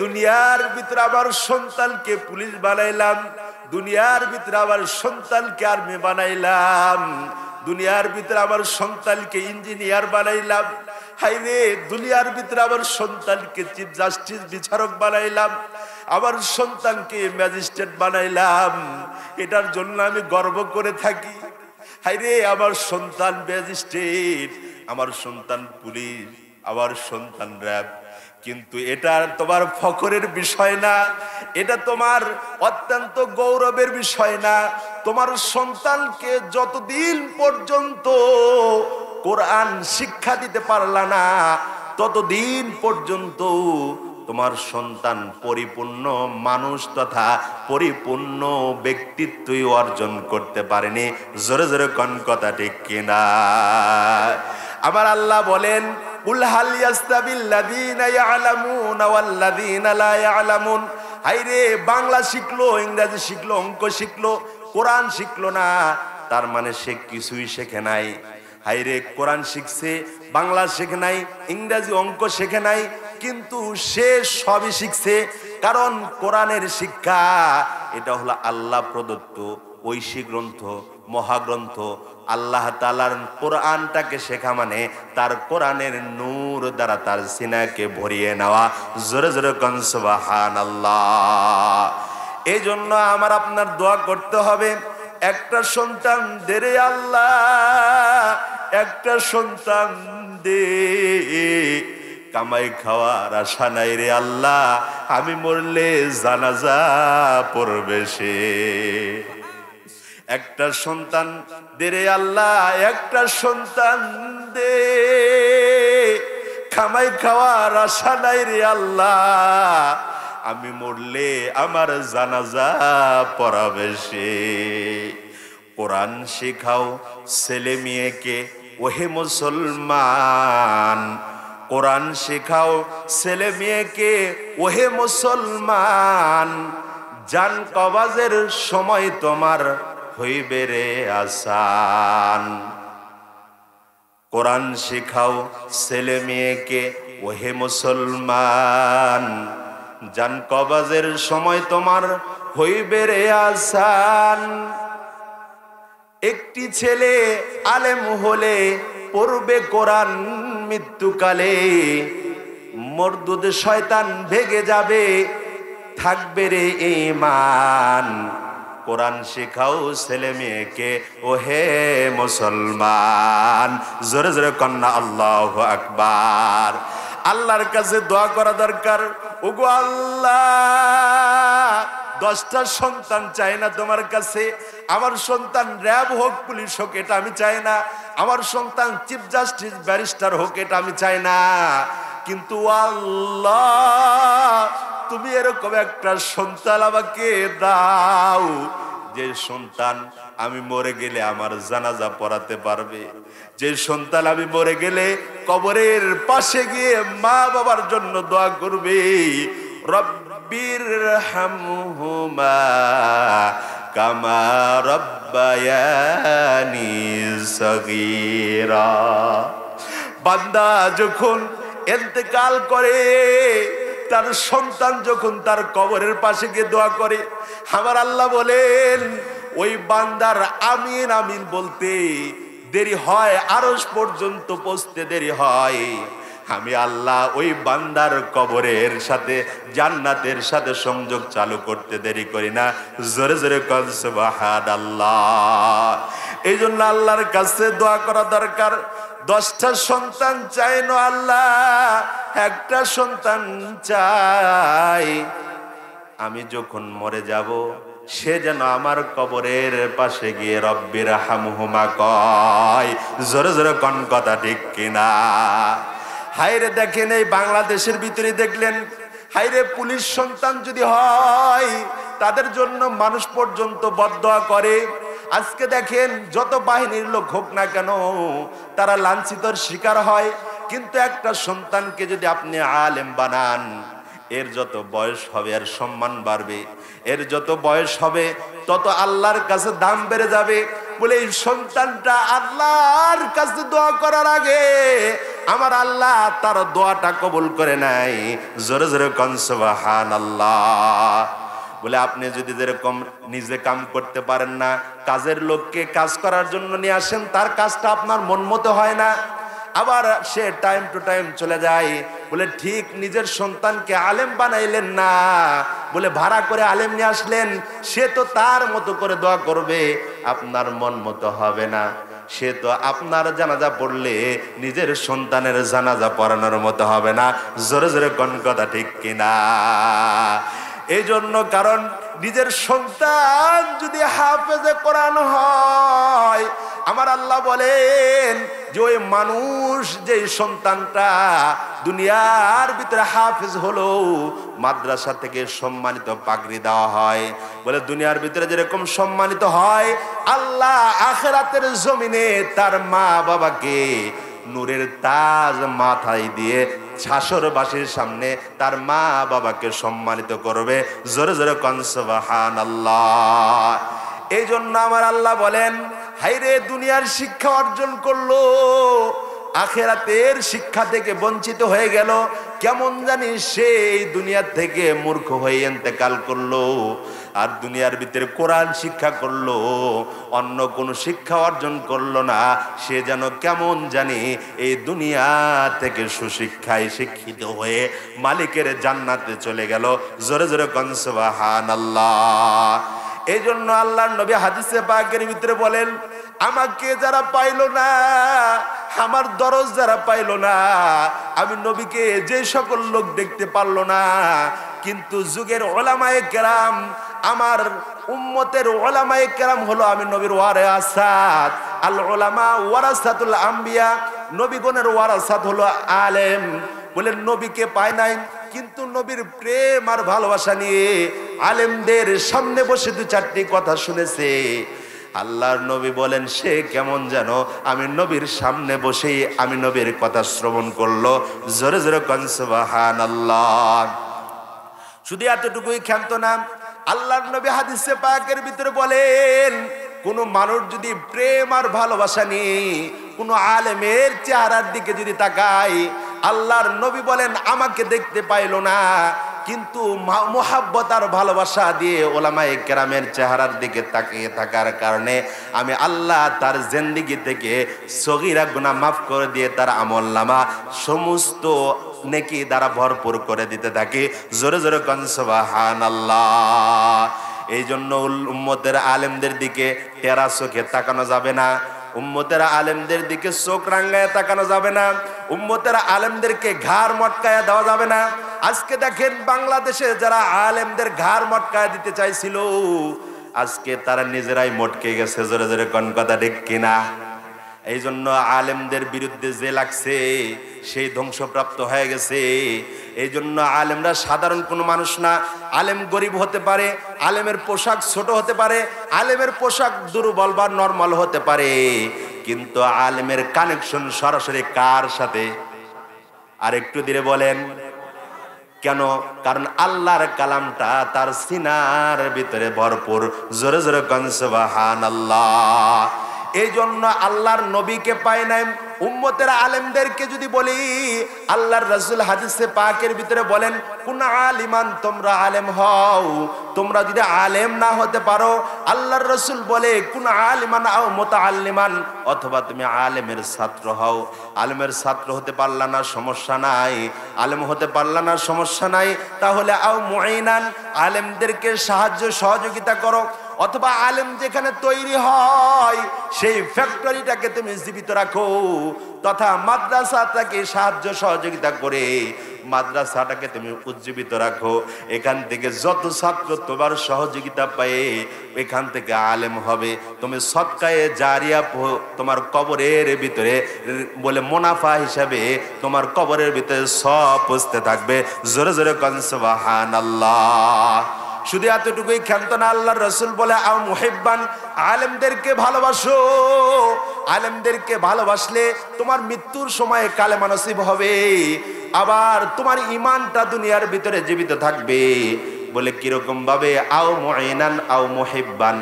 A: দুনিয়ার ভিতরে আমার সন্তানকে পুলিশ বানাইলাম, দুনিয়ার ভিতরে আমার সন্তানকে আর্মি বানাইলাম, দুনিয়ার ভিতরে আমার সন্তানকে ইঞ্জিনিয়ার বানাইলাম, হায়রে দুনিয়ার ভিতরে আমার সন্তানকে চিফ জাস্টিস বিচারক বানাইলাম, আমার সন্তানকে ম্যাজিস্ট্রেট বানাইলাম, এটার জন্য আমি গর্ব করে থাকি। হায়রে আমার সন্তান ম্যাজিস্ট্রেট, আমার সন্তান পুলিশ, আমার সন্তান র্যাব। কিন্তু এটা তোমার ফখরের বিষয় না, এটা তোমার অত্যন্ত গৌরবের বিষয় না। তোমার সন্তানকে যতদিন পর্যন্ত কোরআন শিক্ষা দিতে পারলা না, ততদিন পর্যন্ত তোমার সন্তান পরিপূর্ণ মানুষ তথা পরিপূর্ণ ব্যক্তিত্বই অর্জন করতে পারেনি। জোরে জোরে কোন কথা ঠিক কিনা? আবার আল্লাহ বলেন, কুল হাল ইয়াস্তাবিল্লাযীনা ইয়ালামুনা ওয়াল্লাযীনা লা ইয়ালামুন। হায়রে বাংলা শিখলো, ইংরেজি শিখলো, অঙ্ক শিখলো, কোরআন শিখলো না, তার মানে সে কিছুই শেখে নাই। হায়রে কোরআন শিখছে, বাংলা শেখে নাই, ইংরেজি অঙ্ক শেখে নাই, কিন্তু সে সবই শিখছে। কারণ কোরআনের শিক্ষা এটা হলো আল্লাহ প্রদত্ত ঐশী গ্রন্থ, মহাগ্রন্থ। আল্লাহ তাআলার কোরআনটাকে শেখা মানে তার কোরআনের নূর দ্বারা তার সিনাকে ভরিয়ে নেওয়া। জোরে জোরে কোন সুবহানাল্লাহ। এই জন্য আমার আপনার দোয়া করতে হবে, একটা সন্তান দে রে আল্লাহ, একটা সন্তান দে। কামাই খাওয়ার আশা নাই রে আল্লাহ, আমি মরলে জানাজা পড়বে সে। একটা সন্তান দে রে আল্লাহ, একটা সন্তান দে। কামাই খাওয়ার আশা নাই রে আল্লাহ, আমি মরলে আমার জানাজা পড়াবে সে। কোরআন শেখাও ছেলে মেয়েকে ওহে মুসলমান, কোরআন শেখাও ছেলে মেয়েকে ওহে মুসলমান। জান কবাজের সময় তোমার হইবে রে আসান। কোরআন শেখাও ছেলে মেয়েকে ওহে মুসলমান, জান কবাজের সময় তোমার হইবে রে আসান। একটি ছেলে আলেম হলে পড়বে কোরআন মৃত্যুকালে, মরদুদ শয়তান ভেগে যাবে, থাকবে রে ঈমান। কোরআন শেখাও ছেলে মেয়েকে ওহে মুসলমান। জোরে জোরে কন্যা আল্লাহু আকবার। আল্লাহর কাছে দোয়া করা দরকার। ওগো আল্লাহ, 10টা সন্তান চাই না তোমার কাছে। আমার সন্তান র্যাব হোক, পুলিশ হোক, এটা আমি চাই না। আমার সন্তান চিফ জাস্টিস, ব্যারিস্টার হোক, এটা আমি চাই না। কিন্তু আল্লাহ, তুমি এরকম একটা সন্তান আমাকে দাও, যে সন্তান আমি মরে গেলে আমার জানাজা পড়াতে পারবে, যে সন্তান আমি মরে গেলে কবরের পাশে গিয়ে মা বাবার জন্য দোয়া করবে। রব্বিরহামহুমা কামা রব্বায়ানি সগীরা। বান্দা যখন ইন্তেকাল করে, তার সন্তান যখন তার কবরের পাশে গিয়ে দোয়া করে, আমার আল্লাহ বলেন ওই বান্দার আমিন আমিন বলতে দেরি হয়, আরশ পর্যন্ত পৌঁছতে দেরি হয়। আমি আল্লাহ ওই বান্দার কবরের সাথে জান্নাতের সাথে সংযোগ চালু করতে দেরি করি না। জোরে জোরে কল সুবহানাল্লাহ। এই জন্য আল্লাহর কাছে দোয়া করা দরকার। 10টা সন্তান চাই না আল্লাহ, একটা সন্তান চাই। আমি যখন মরে যাব, সে যেন আমার কবরের পাশে গিয়ে রব্বিরহামহুমা কয়। জোরে জোরে কোন কথা ঠিক কিনা? হায়রে দেখেন, এই বাংলাদেশের ভিতরে দেখলেন, হায়রে পুলিশ সন্তান যদি হয়, তাদের জন্য মানুষ পর্যন্ত বদদোয়া করে। আজকে দেখেন, যত বাহিনীর লোক হোক না কেন, তারা লাঞ্ছিতর শিকার হয়। কিন্তু একটা সন্তানকে যদি আপনি আলেম বানান, এর যত বয়স হবে এর সম্মান বাড়বে, এর যত বয়স হবে তত আল্লাহর কাছে দাম বেড়ে যাবে। বলে এই সন্তানটা আল্লাহর কাছে দোয়া করার আগে আমার আল্লাহ তার দোয়াটা কবুল করে নাই। জোরে জোরে কোন সুবহানাল্লাহ। বলে আপনি যদি যেরকম নিজে কাম করতে পারেন না, কাজের লোককে কাজ করার জন্য নিয়ে আসেন, তার কাজটা আপনার মন মতো হয় না, আবার সে টাইম টু টাইম চলে যায়। বলে ঠিক নিজের সন্তানকে আলেম বানাইলেন না, বলে ভাড়া করে আলেম নিয়ে আসলেন, সে তো তার মতো করে দোয়া করবে, আপনার মন মতো হবে না। সে তো আপনার জানাজা পড়লে নিজের সন্তানের জানাজা পড়ানোর মতো হবে না। জোরে জোরে কোন কথা ঠিক কিনা? এই জন্য, কারণ নিজের সন্তান যদি হাফেজে কোরআন হয়, আমার আল্লাহ বলেন যে ওই মানুষ, যে সন্তানটা দুনিয়ার ভিতরে হাফেজ হলো, মাদ্রাসা থেকে সম্মানিত পাগড়ি দেওয়া হয়। বলে দুনিয়ার ভিতরে যেরকম সম্মানিত হয়, আল্লাহ আখিরাতের জমিনে তার মা বাবাকে নূরের তাজ মাথায় দিয়ে শাসরবাসীর সামনে তার মা বাবাকে সম্মানিত করবে। জোরে জোরে কোন সুবহানাল্লাহ। এই জন্য আমার আল্লাহ বলেন, হায়রে দুনিয়ার শিক্ষা অর্জন করলো, আখিরাতের শিক্ষা থেকে বঞ্চিত হয়ে গেল, কেমন জানি সেই দুনিয়ার থেকে মূর্খ হয়ে ইন্তেকাল করলো। আর দুনিয়ার ভিতরে কোরআন শিক্ষা করলো, অন্য কোনো শিক্ষা অর্জন করলো না, সে যেন কেমন জানি এই দুনিয়া থেকে সুশিক্ষায় শিক্ষিত হয়ে মালিকের জান্নাতে চলে গেল। জোরে জোরে কোন সুবহানাল্লাহ। এই জন্য আল্লাহর নবী হাদিসে পাকের ভিতরে বলেন, আমাকে যারা পাইলো না, আমার দরজ যারা পাইলো না, আমি নবীকে যে সকল লোক দেখতে পারলো না, কিন্তু যুগের ওলামায়ে কেরাম, আমার উম্মতের ওলামায়ে কেরাম হলো আমি নবীর ওয়ারাসাত। আল উলামা ওয়ারাসাতুল আম্বিয়া, নবীগণের ওয়ারাসাত হলো আলেম। বলে নবীকে পায় নাই, কিন্তু নবীর প্রেম আর ভালোবাসা নিয়ে আলেমদের সামনে বসে দু চারটি কথা শুনেছে। আল্লাহর নবী বলেন, সে কেমন যেন আমি নবীর সামনে বসেই আমি নবীর কথা শ্রবণ করলো। জোরে জোরে কোন সুবহানাল্লাহ। শুধু এতটুকুই ক্ষান্ত না, আল্লাহর নবী হাদিসে পাকের ভিতরে বলেন, কোন মানুষ যদি প্রেম আর ভালোবাসা নিয়ে কোন আলেমের চেহারার দিকে যদি তাকায়, আল্লাহর নবী বলেন আমাকে দেখতে পাইল না, কিন্তু মোহাব্বত আর ভালোবাসা দিয়ে ওলামায়ে কেরামের চেহারার দিকে তাকিয়ে থাকার কারণে আমি আল্লাহ তার জিন্দেগি থেকে সগীরা গুনাহ মাফ করে দিয়ে তার আমলনামা সমস্ত নেকি দ্বারা ভরপুর করে দিতে থাকি। জোরে জোরে কোন সুবহানাল্লাহ। এই জন্য উম্মতের আলেমদের দিকে টেরা চোখে তাকানো যাবে না, উম্মতের আলেমদের দিকে চোখ রাঙ্গায় তাকানো যাবে না, উম্মতের আলেমদেরকে ঘাড় মটকায় দেওয়া যাবে না। আজকে দেখেন বাংলাদেশে যারা আলেমদের ঘাড় মটকায় দিতে চাইছিল, আজকে তারা নিজেরাই মটকে গেছে। জোরে জোরে কোন কথা ঠিক কিনা? এই জন্য আলেমদের বিরুদ্ধে যে লাগছে সেই ধ্বংসপ্রাপ্ত হয়ে গেছে। এই জন্য আলেমরা সাধারণ কোনো মানুষ না। আলেম গরিব হতে পারে, আলেমের পোশাক ছোট হতে পারে, আলেমের পোশাক দুর্বল বা নরমাল হতে পারে, কিন্তু আলেমের কানেকশন সরাসরি কার সাথে? আর একটু ধীরে বলেন কেন? কারণ আল্লাহর কালামটা তার সিনার ভিতরে ভরপুর। জোরে জোরে কোন সুবহানাল্লাহ। এই জন্য আল্লাহর নবীকে পায় নাই, উম্মতের আলেমদেরকে যদি বলি, আল্লাহর রাসূল হাদিসে পাকের ভিতরে বলেন, কোন আলিমান, তোমরা আলেম হও। তোমরা যদি আলেম না হতে পারো, আল্লাহর রাসূল বলে কোন আলিমান আও মুতাআল্লিমান, অথবা তুমি আলেমের ছাত্র হও। আলেমের ছাত্র হতে পারলা না, সমস্যা নাই। আলেম হতে পারলা না, সমস্যা নাই। তাহলে আও মুঈনান, আলেমদেরকে সাহায্য সহযোগিতা করো। অথবা আলেম যেখানে তৈরি হয় সেই ফ্যাক্টরিটাকে তুমি জীবিত রাখো, তথা মাদ্রাসাটাকে সাহায্য সহযোগিতা করে মাদ্রাসাটাকে তুমি উজ্জীবিত রাখো। এখান থেকে যত ছাত্র তোমার সহযোগিতা পায়, এখান থেকে আলেম হবে। তুমি সদকায়ে জারিয়া তোমার কবরের ভিতরে বলে মুনাফা হিসাবে তোমার কবরের ভিতরে সব পৌঁছতে থাকবে। জোরে জোরে কোন সুবহানাল্লাহ। শুধু এতটুকুই ক্ষান্ত না, আল্লাহর রাসূল বলে আও মুহিব্বান, আলেমদেরকে ভালোবাসো। আলেমদেরকে ভালোবাসলে তোমার মৃত্যুর সময়ে কালেমা নসিব হবে, আবার তোমার ঈমানটা দুনিয়ার ভিতরে জীবিত থাকবে। বলে কিরকম ভাবে? আও মুঈনান আও মুহিব্বান।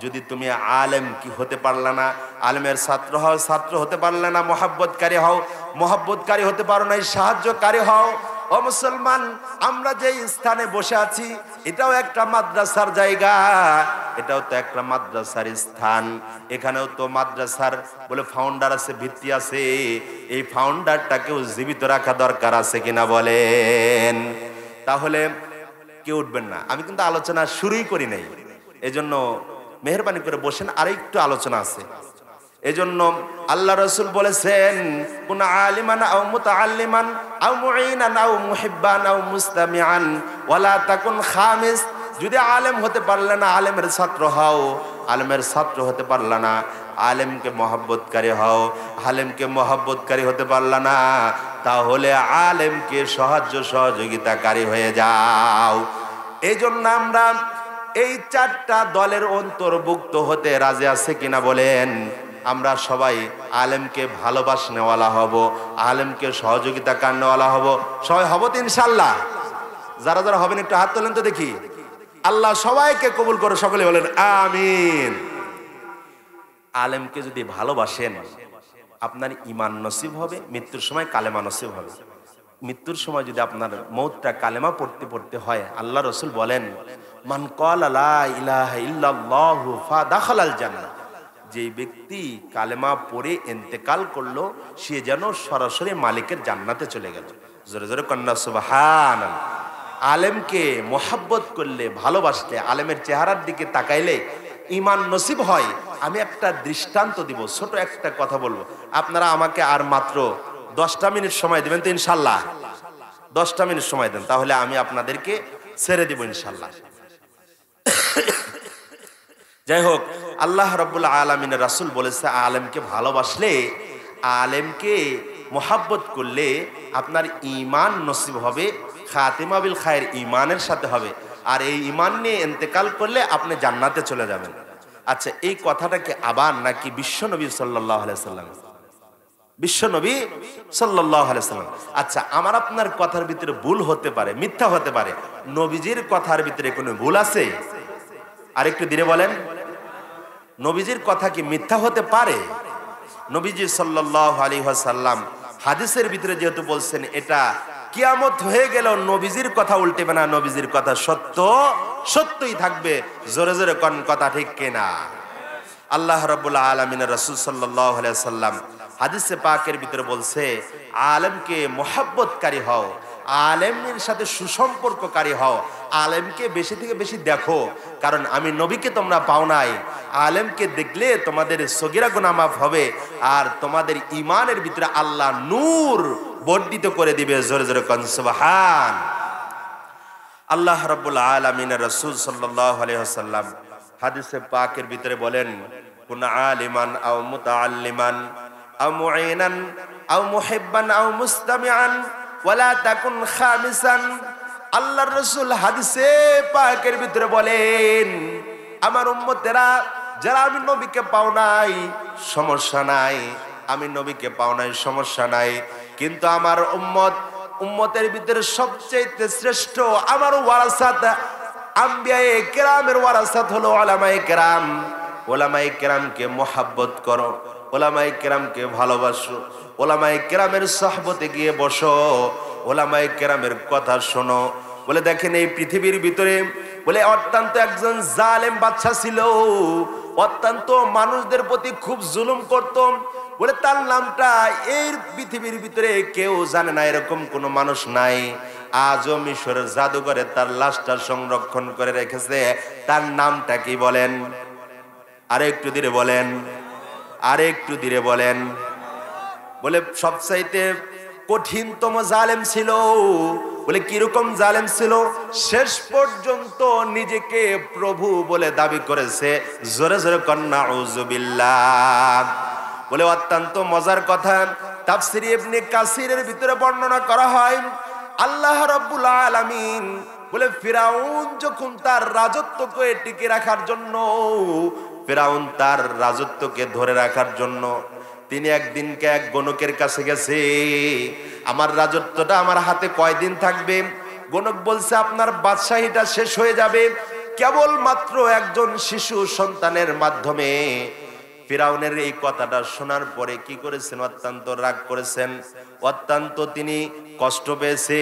A: যদি তুমি আলেম কি হতে পারলা না, আলেমের ছাত্র হও, ছাত্র হতে পারলে না, মহাব্বতকারী হও, মহাব্বতকারী হতে পারো না, সাহায্যকারী হও। ও মুসলমান, আমরা যে স্থানে বসে আছি এটাও একটা মাদ্রাসার জায়গা, এটাও তো একটা মাদ্রাসার স্থান। এখানেও তো মাদ্রাসার বলে ফাউন্ডার আছে, ভিত্তি আছে। এই ফাউন্ডারটাকেও জীবিত রাখা দরকার আছে কিনা বলেন? তাহলে কেউ উঠবেন না, আমি কিন্তু আলোচনা শুরুই করি নাই। এজন্য মেহেরবানি করে বসেন, আরেকটু আলোচনা আছে। এজন্য আল্লাহ রাসূল বলেছেন, কুন আলিমান আও মুতাআল্লিমান আও মুঈনান আও মুহিব্বান আও মুস্তামিআন ওয়ালা তাকুন খামিস। যদি আলেম হতে পারলে না, আলেমের ছাত্র হও। আলেমের ছাত্র হতে পারলে না, আলেমকে মহব্বতকারী হও। আলেমকে মহব্বতকারী হতে পারলে না, তাহলে আলেমকে সাহায্য সহযোগিতাকারী হয়ে যাও। এই জন্য আমরা এই 4টা দলের অন্তর্ভুক্ত হতে রাজি আছে কিনা বলেন? আমরা সবাই আলেমকে ভালোবাসনেওয়ালা হব, আলেমকে সহযোগিতা কান্নেওয়ালা হব। সবাই হব তো ইনশাল্লাহ? যারা যারা হবেন একটু হাত তোলেন তো দেখি। আল্লাহ সবাইকে কবুল করে, সকলে বলেন আমিন। আলেমকে যদি ভালোবাসেন, আপনার ঈমান নসিব হবে, মৃত্যুর সময় কালেমা নসিব হবে। মৃত্যুর সময় যদি আপনার মৌতটা কালেমা পড়তে পড়তে হয়, আল্লাহ রাসূল বলেন, মান ক্বালা লা ইলাহা ইল্লাল্লাহু ফাদাখালাল জান্নাহ। যে ব্যক্তি কালেমা পড়ে ইন্তেকাল করলো, সে যেন সরাসরি মালিকের জান্নাতে চলে গেল। জোরে জোরে কন্যা সুবহানাল্লাহ। আলেমকে মোহাব্বত করলে, ভালোবাসলে, আলেমের চেহারার দিকে তাকাইলে ঈমান নসিব হয়। আমি একটা দৃষ্টান্ত দিব, ছোট একটা কথা বলবো। আপনারা আমাকে আর মাত্র 10টা মিনিট সময় দিবেন তো ইনশাল্লাহ? 10টা মিনিট সময় দেন, তাহলে আমি আপনাদেরকে ছেড়ে দিব ইনশাল্লাহ। যাই হোক, আল্লাহ রাব্বুল আলামিনের রাসূল বলেছে, আলেমকে ভালোবাসলে, আলেমকে মোহাব্বত করলে আপনার ঈমান নসিব হবে, খাতিমা বিল খায়ের, ঈমানের সাথে হবে। আর এই ঈমান নিয়ে ইন্তেকাল করলে আপনি জান্নাতে চলে যাবেন। আচ্ছা, এই কথাটা কি আবার নাকি বিশ্বনবী সাল্লাল্লাহু আলাইহি সাল্লাম? বিশ্বনবী সাল্লাল্লাহু আলাইহি সাল্লাম। আচ্ছা, আমার আপনার কথার ভিতরে ভুল হতে পারে, মিথ্যা হতে পারে, নবীজির কথার ভিতরে কোনো ভুল আছে? আরেকটু ধীরে বলেন। নবীজির কথা কি মিথ্যা হতে পারে? নবীজি সাল্লাল্লাহু আলাইহি ওয়াসাল্লাম হাদিসের ভিতরে যেহেতু বলছেন, এটা কিয়ামত হয়ে গেল নবীজির কথা উল্টেবে না, নবীজির কথা সত্য সত্যই থাকবে। জোরে জোরে কোন কথা ঠিক কিনা? আল্লাহ রাব্বুল আলামিনের রাসূল সাল্লাল্লাহু আলাইহি ওয়াসাল্লাম হাদিসে পাকের ভিতরে বলছে, আলেমকে মোহাব্বতকারী হও, আলেমের সাথে সুসম্পর্ককারী হও, আলেমকে বেশি থেকে বেশি দেখো। কারণ আমি নবীকে তোমরা পাও নাই, আলেমকে দেখলে তোমাদের সগীরা গুনাহ মাফ হবে, আর তোমাদের ঈমানের ভিতরে আল্লাহ নূর বর্ধিত করে দিবে। জোরে জোরে কোন সুবহান। আল্লাহ রাব্বুল আলামিনের রাসূল সাল্লাল্লাহু আলাইহি ওয়াসাল্লাম হাদিসে পাকের ভিতরে বলেন, কুন আলিমান আও মুতাআল্লিমান আও মুঈনান আও মুহিব্বান আও মুস্তামিআন ওয়ালা তাকুন খামিসান। আল্লাহর রাসূল হাদিসে পাকের ভিতরে বলেন, আমার উম্মতেরা, যারা আমি নবীকে পাও নাই সমস্যা নাই, আমি নবীকে পাও নাই সমস্যা নাই, কিন্তু আমার উম্মতের ভিতরে সবচেয়ে শ্রেষ্ঠ আমার ওয়ারাসাত আম্বিয়ায়ে কেরামের ওয়ারাসাত হলো উলামায়ে কেরাম। উলামায়ে কেরামকে মোহাব্বত করো, উলামায়ে কেরামকে ভালোবাসো, উলামায়ে কেরামের সুহবতে গিয়ে বসো, উলামায়ে কেরামের কথা শোনো। বলে দেখেন, এই পৃথিবীর ভিতরে বলে অত্যন্ত একজন জালেম বাদশা ছিল, অত্যন্ত মানুষদের প্রতি খুব জুলুম করত। বলে তার নামটা এই পৃথিবীর ভিতরে কেউ জানে না, এরকম কোনো মানুষ নাই। আজও মিশরের জাদুঘরে তার লাশটা সংরক্ষণ করে রেখেছে। তার নামটা কি বলেন? আরে একটু ধীরে বলেন, আরে একটু ধীরে বলেন। বলে সবচাইতে কঠিনতম জালেম ছিল। বলে কিরকম জালেম ছিল? শেষ পর্যন্ত নিজেকে প্রভু বলে দাবি করেছে। জোরে জোরে কন্যা নাউযুবিল্লাহ। বলে অত্যন্ত মজার কথা, তাফসীর ইবনে কাসিরের ভিতরে বর্ণনা করা হয়, আল্লাহ রাব্বুল আলামিন বলে ফিরাউন যখন তার রাজত্বকে টিকে রাখার জন্য, ফিরাউন তার রাজত্বকে ধরে রাখার জন্য তিনি একদিনকে এক গণকের কাছে গেছে, আমার রাজত্বটা আমার হাতে কয়দিন থাকবে? গণক বলছে, আপনার বাদশাহীটা শেষ হয়ে যাবে কেবল মাত্র একজন শিশু সন্তানের মাধ্যমে। ফিরাউনের এই কথাটা শোনার পরে কি করেছেন? অত্যন্ত রাগ করেছেন, অত্যন্ত তিনি কষ্ট পেয়েছে।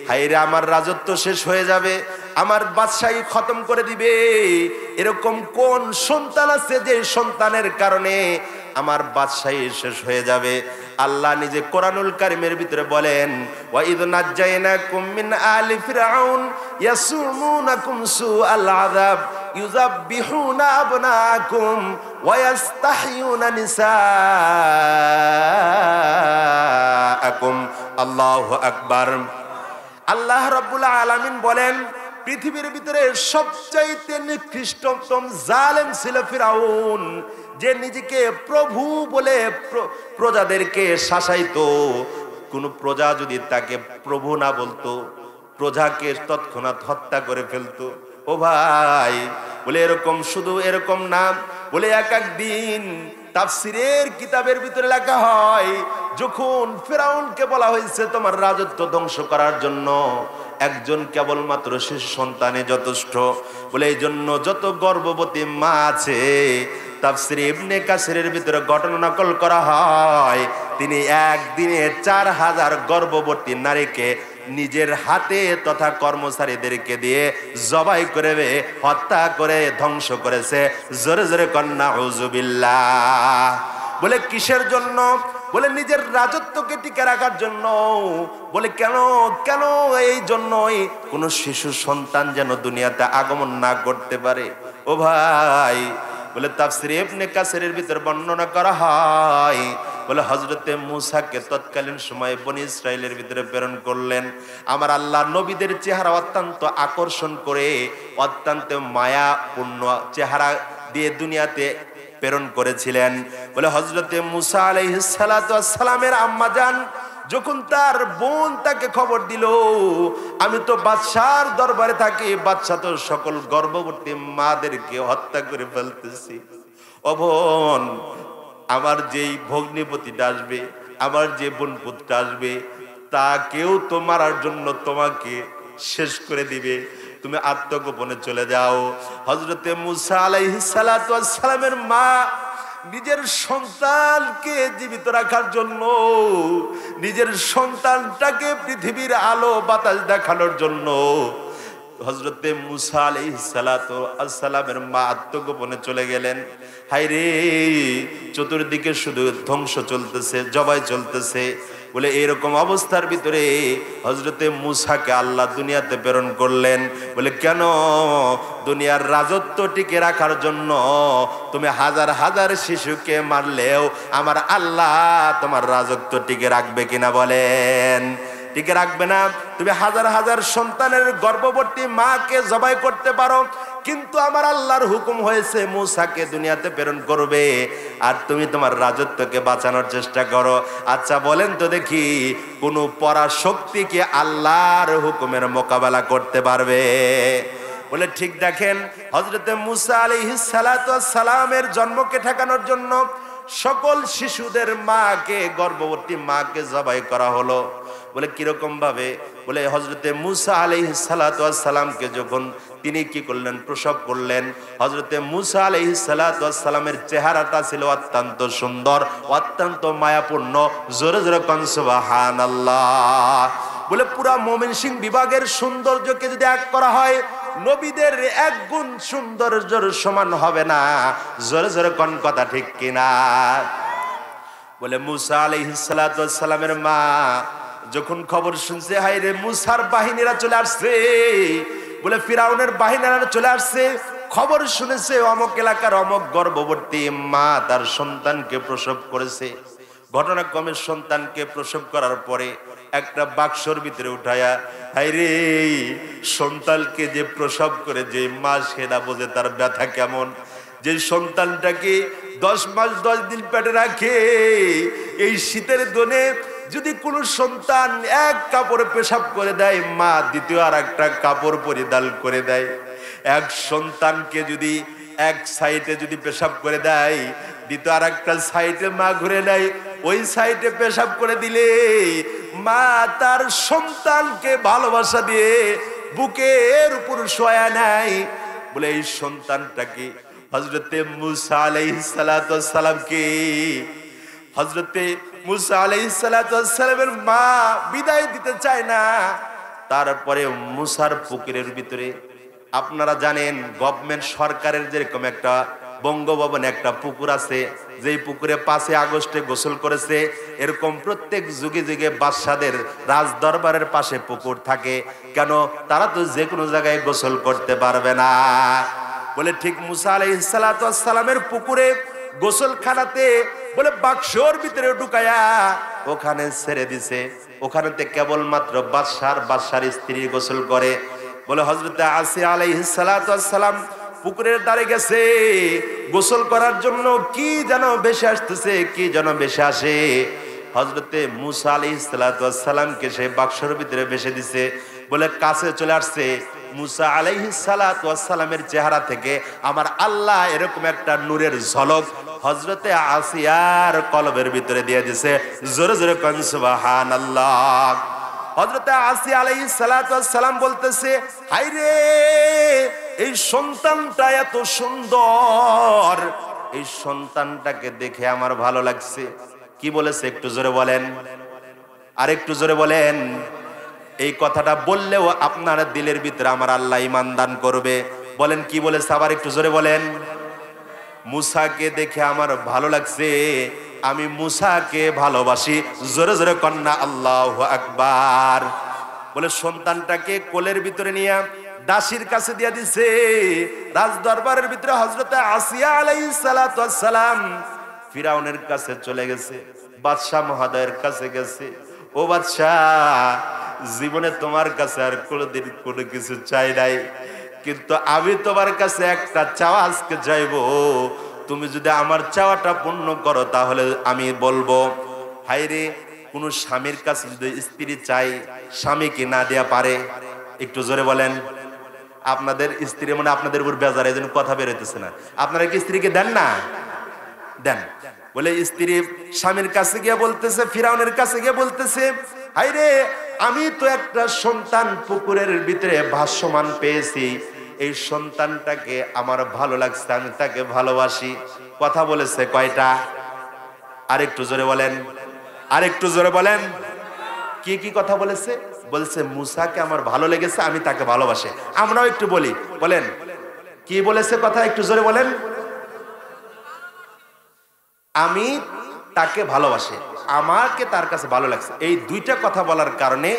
A: হায়রে, আমার রাজত্ব শেষ হয়ে যাবে, আমার বাদশাহী খতম করে দিবে। এরকম কোন সন্তান আছে যে সন্তানের কারণে আমার বাদশাহী শেষ হয়ে যাবে? আল্লাহ নিজে কোরআনুল কারীমের ভিতরে বলেন, ওয়া ইয নাজ্জায়নাকুম মিন আলি ফিরআউন ইয়াসুমুনাকুম সুআল আযাব ইউযাববিহুনা আবনাকুম ওয়া ইস্তাহয়ুনা নিসাআকুম। আল্লাহু আকবার। আল্লাহ রাব্বুল আলামিন বলেন, পৃথিবীর ভিতরে সবচাইতে নিকৃষ্টতম জালেম ছিল ফিরআউন, যে নিজেকে প্রভু বলে প্রজাদেরকে শাসাইতো। কোন প্রজা যদি তাকে প্রভু না বলতো, প্রজাকে তৎক্ষণাৎ হত্যা করে ফেলতো। ও ভাই, বলে এরকম শুধু এরকম না, বলে এক একদিন তাফসীরের কিতাবের ভিতরে লেখা হয়, যখন ফিরআউনকে বলা হয়েছে তোমার রাজত্ব ধ্বংস করার জন্য একজন কেবলমাত্র শিশু সন্তানে যথেষ্ট, বলে এই জন্য যত গর্ভবতী মা আছে, তাফসীর ইবনে কাসিরের ভিতরে ঘটনা নকল করা হয়, তিনি একদিনে 4000 গর্ভবতী নারীকে নিজের হাতে তথা কর্মচারীদেরকে দিয়ে জবাই করে হত্যা করে ধ্বংস করেছে। জোরে জোরে কন্যা নাউযুবিল্লাহ। বলে কিসের জন্য? বলে নিজের রাজত্বকে টিকে রাখার জন্য। বলে কেন কেন? এই জন্যই কোন শিশু সন্তান যেন দুনিয়াতে আগমন না করতে পারে। ও ভাই, বলে তাফসীর ইবনে কাসিরের ভিতর বর্ণনা করা হয়, বলে হযরতে মূসাকে তৎকালীন সময়ে বনি ইসরাইলের ভিতরে প্রেরণ করলেন। আমার আল্লাহ নবীদের চেহারা অত্যন্ত আকর্ষণ করে অত্যন্ত মায়াপূর্ণ চেহারা দিয়ে দুনিয়াতে প্রেরণ করেছিলেন। বলে হযরতে মূসা আলাইহিস সালাতু ওয়াস সালামের আম্মা জান যখন তার বোন তাকে খবর দিল, আমি তো বাদশার দরবারে থাকি, বাদশা তো সকল গর্ভবতী মাদেরকে হত্যা করে ফেলতেছি। ও বোন, আমার যেই ভগ্নিপতিটা আসবে, আমার যে বোন পুত্রটা আসবে, তাকেও তো মারার জন্য তোমাকে শেষ করে দিবে, তুমি আত্মগোপনে চলে যাও। হযরতে মূসা আলাইহিস সালাতু ওয়াস সালামের মা নিজের সন্তানকে জীবিত রাখার জন্য, নিজের সন্তানটাকে পৃথিবীর আলো বাতাস দেখানোর জন্য হযরতে মূসা আলাইহিস সালাতু ওয়াস সালামের মা আত্মগোপনে চলে গেলেন। হায়রে, চতুর্দিকে শুধু ধ্বংস চলতেছে, জবাই চলতেছে। বলে এরকম অবস্থার ভিতরে হযরতে মূসাকে আল্লাহ দুনিয়াতে প্রেরণ করলেন। বলে কেন? দুনিয়ার রাজত্ব টিকে রাখার জন্য। তুমি হাজার হাজার শিশুকে মারলেও আমার আল্লাহ তোমার রাজত্ব টিকে রাখবে কিনা বলেন? টিকে রাখবে না। তুমি হাজার হাজার সন্তানের গর্ভবতী মাকে জবাই করতে পারো, কিন্তু আমার আল্লাহর হুকুম হয়েছে মূসাকে দুনিয়াতে প্রেরণ করবে, আর তুমি তোমার রাজত্বকে বাঁচানোর চেষ্টা করো। আচ্ছা বলেন তো দেখি, কোন পরাশক্তি কি আল্লাহর হুকুমের মোকাবেলা করতে পারবে? বলে ঠিক দেখেন, হযরতে মূসা আলাইহিস সালাতু ওয়াস সালামের জন্মকে ঠেকানোর জন্য সকল শিশুদের মাকে, গর্ভবতী মাকে জবাই করা হলো। বলে কিরকম ভাবে? বলে হযরতে মূসা আলাইহিস সালাতু ওয়াস সালামকে যখন তিনি কি করলেন, প্রসব করলেন, হযরতে মূসা আলাইহিস সালাতু ওয়াস সালামের চেহারাটা ছিল অত্যন্ত সুন্দর, অত্যন্ত মায়াপূর্ণ। জোরে জোরে কোন সুবহানাল্লাহ। বলে পুরা ময়মনসিংহ বিভাগের সৌন্দর্যকে যদি এক করা হয়, নবীদের এক গুণ সৌন্দর্যের সমান হবে না। জোরে জোরে কোন কথা ঠিক কিনা? বলে মূসা আলাইহিস সালাতু ওয়াস সালামের মা যখন খবর শুনছে, হায়রে মূসার বাহিনীরা চলে আসছে, বলে ফিরাউনের বাহিনীরা চলে আসছে, খবর শুনেছে অমুক এলাকার অমুক গর্ভবতী মা তার সন্তানকে প্রসব করেছে। ঘটনাক্রমে সন্তানকে প্রসব করার পরে একটা বাক্সর ভিতরে উঠায়া, হায়রে সন্তানকে যে প্রসব করে যে মা সেটা বোঝে তার ব্যথা কেমন। যে সন্তানটাকে 10 মাস 10 দিন পেটে রাখে, এই শীতের দিনে যদি কোনো সন্তান এক কাপড়ে পেশাব করে দেয়, মা দ্বিতীয় আর একটা কাপড় পরিধান করে দেয়। এক সন্তানকে যদি এক সাইডে যদি পেশাব করে দেয়, দ্বিতীয় আর একটা সাইডে মা ঘুরে নেয়, ওই সাইডে পেশাব করে দিলে মা তার সন্তানকে ভালোবাসা দিয়ে বুকের উপর শোয়া নেয়। বলে এই সন্তানটাকে হযরতে মূসা আলাইহিস সালাতু ওয়াস সালামকে, হযরতে মূসা আলাইহিস সালাতু ওয়াস সালামের মা বিদায় দিতে চায় না। তারপরে মূসার পুকুরের ভিতরে, আপনারা জানেন গভর্নমেন্ট সরকারের যেরকম একটা বঙ্গভবনে একটা পুকুর আছে, যেই পুকুরে 5 আগস্টে গোসল করেছে। এরকম প্রত্যেক যুগে যুগে বাদশাদের রাজ দরবারের পাশে পুকুর থাকে। কেন? তারা তো যে কোনো জায়গায় গোসল করতে পারবে না। বলে ঠিক মুসা আলাইহিস সালাতু ওয়াস সালামের পুকুরে গোসলখানাতে বলে বাক্সর ভিতরে ঢুকায়া ওখানে ছেড়ে দিছে। ওখানেতে কেবলমাত্র বাদশার স্ত্রী গোসল করে। বলে হযরতে আসিয়া আলাইহিস সালাতু ওয়াস সালাম পুকুরের ধারে গেছে গোসল করার জন্য। কি যেন ভেসে আসতেছে, কি যেন ভেসে আসে। হযরতে মুসা আলাইহিস সালাতু ওয়াস সালামকে সে বাক্সর ভিতরে ভেসে দিছে। বলে কাছে চলে আসছে। মুসা আলাইহিস সালাতু ওয়াস সালামের চেহারা থেকে আমার আল্লাহ এরকম একটা নূরের ঝলক হযরতে আসিয়ার কলবের ভিতরে দিয়ে দিছে। জোরে জোরে কোন সুবহানাল্লাহ। হযরতে আসিয়া আলাইহিস সালাতু ওয়াস সালাম বলতেছে, হায়রে এই সন্তানটা এত সুন্দর, এই সন্তানটাকে দেখে আমার ভালো লাগছে। কি বলেছে একটু জোরে বলেন, আর একটু জোরে বলেন। এই কথাটা বললেও আপনার দিলের ভিতরে আমার আল্লাহ ঈমান দান করবে। বলেন কি বলেছে, আবার একটু জোরে বলেন। মুসাকে দেখে আমার ভালো লাগছে, আমি মুসাকে ভালোবাসি। জোরে জোরে কন্যা আল্লাহু আকবার। বলে সন্তানটাকে কোলের ভিতরে নিয়ে দাসীর কাছে দিয়ে দিছে। রাজ দরবারের ভিতরে হযরতে আসিয়া আলাইহিস সালাতু ওয়াস সালাম ফিরাউনের কাছে চলে গেছে, বাদশা মহোদয়ের কাছে গেছে। ও বাদশা, জীবনে তোমার কাছে আর কোনোদিন কোনো কিছু চাই নাই, কিন্তু আমি তোমার কাছে একটা চাওয়া আজকে চাইবো। তুমি যদি আমার চাওয়াটা পূর্ণ করো তাহলে আমি বলবো। হায়রে, কোন স্বামীর কাছে যদি স্ত্রী চাই, স্বামী কি না দেয়া পারে? একটু জোরে বলেন। আপনাদের স্ত্রী মানে আপনাদের উপর বেজার, এই জন্য কথা বের হইতেছে না। আপনারা কি স্ত্রীকে দেন না? দেন। বলে স্ত্রী স্বামীর কাছে গিয়ে বলতেছে, ফিরাউনের কাছে গিয়ে বলতেছে, হায়রে আমি তো একটা সন্তান পুকুরের ভিতরে ভাসমান পেয়েছি, এই সন্তানটাকে আমার ভালো লাগছে, আমি তাকে ভালোবাসি। কথা বলেছে কয়টা? আরেকটু জোরে বলেন, আরেকটু জোরে বলেন। কি কি কথা বলেছে? বলছে মুসাকে আমার ভালো লেগেছে, আমি তাকে ভালোবাসি। আমরাও একটু বলি, বলেন কি বলেছে কথা, একটু জোরে বলেন। আমি তাকে ভালোবাসি, আমাকে তার কাছে ভালো লাগছে। এই দুইটা কথা বলার কারণে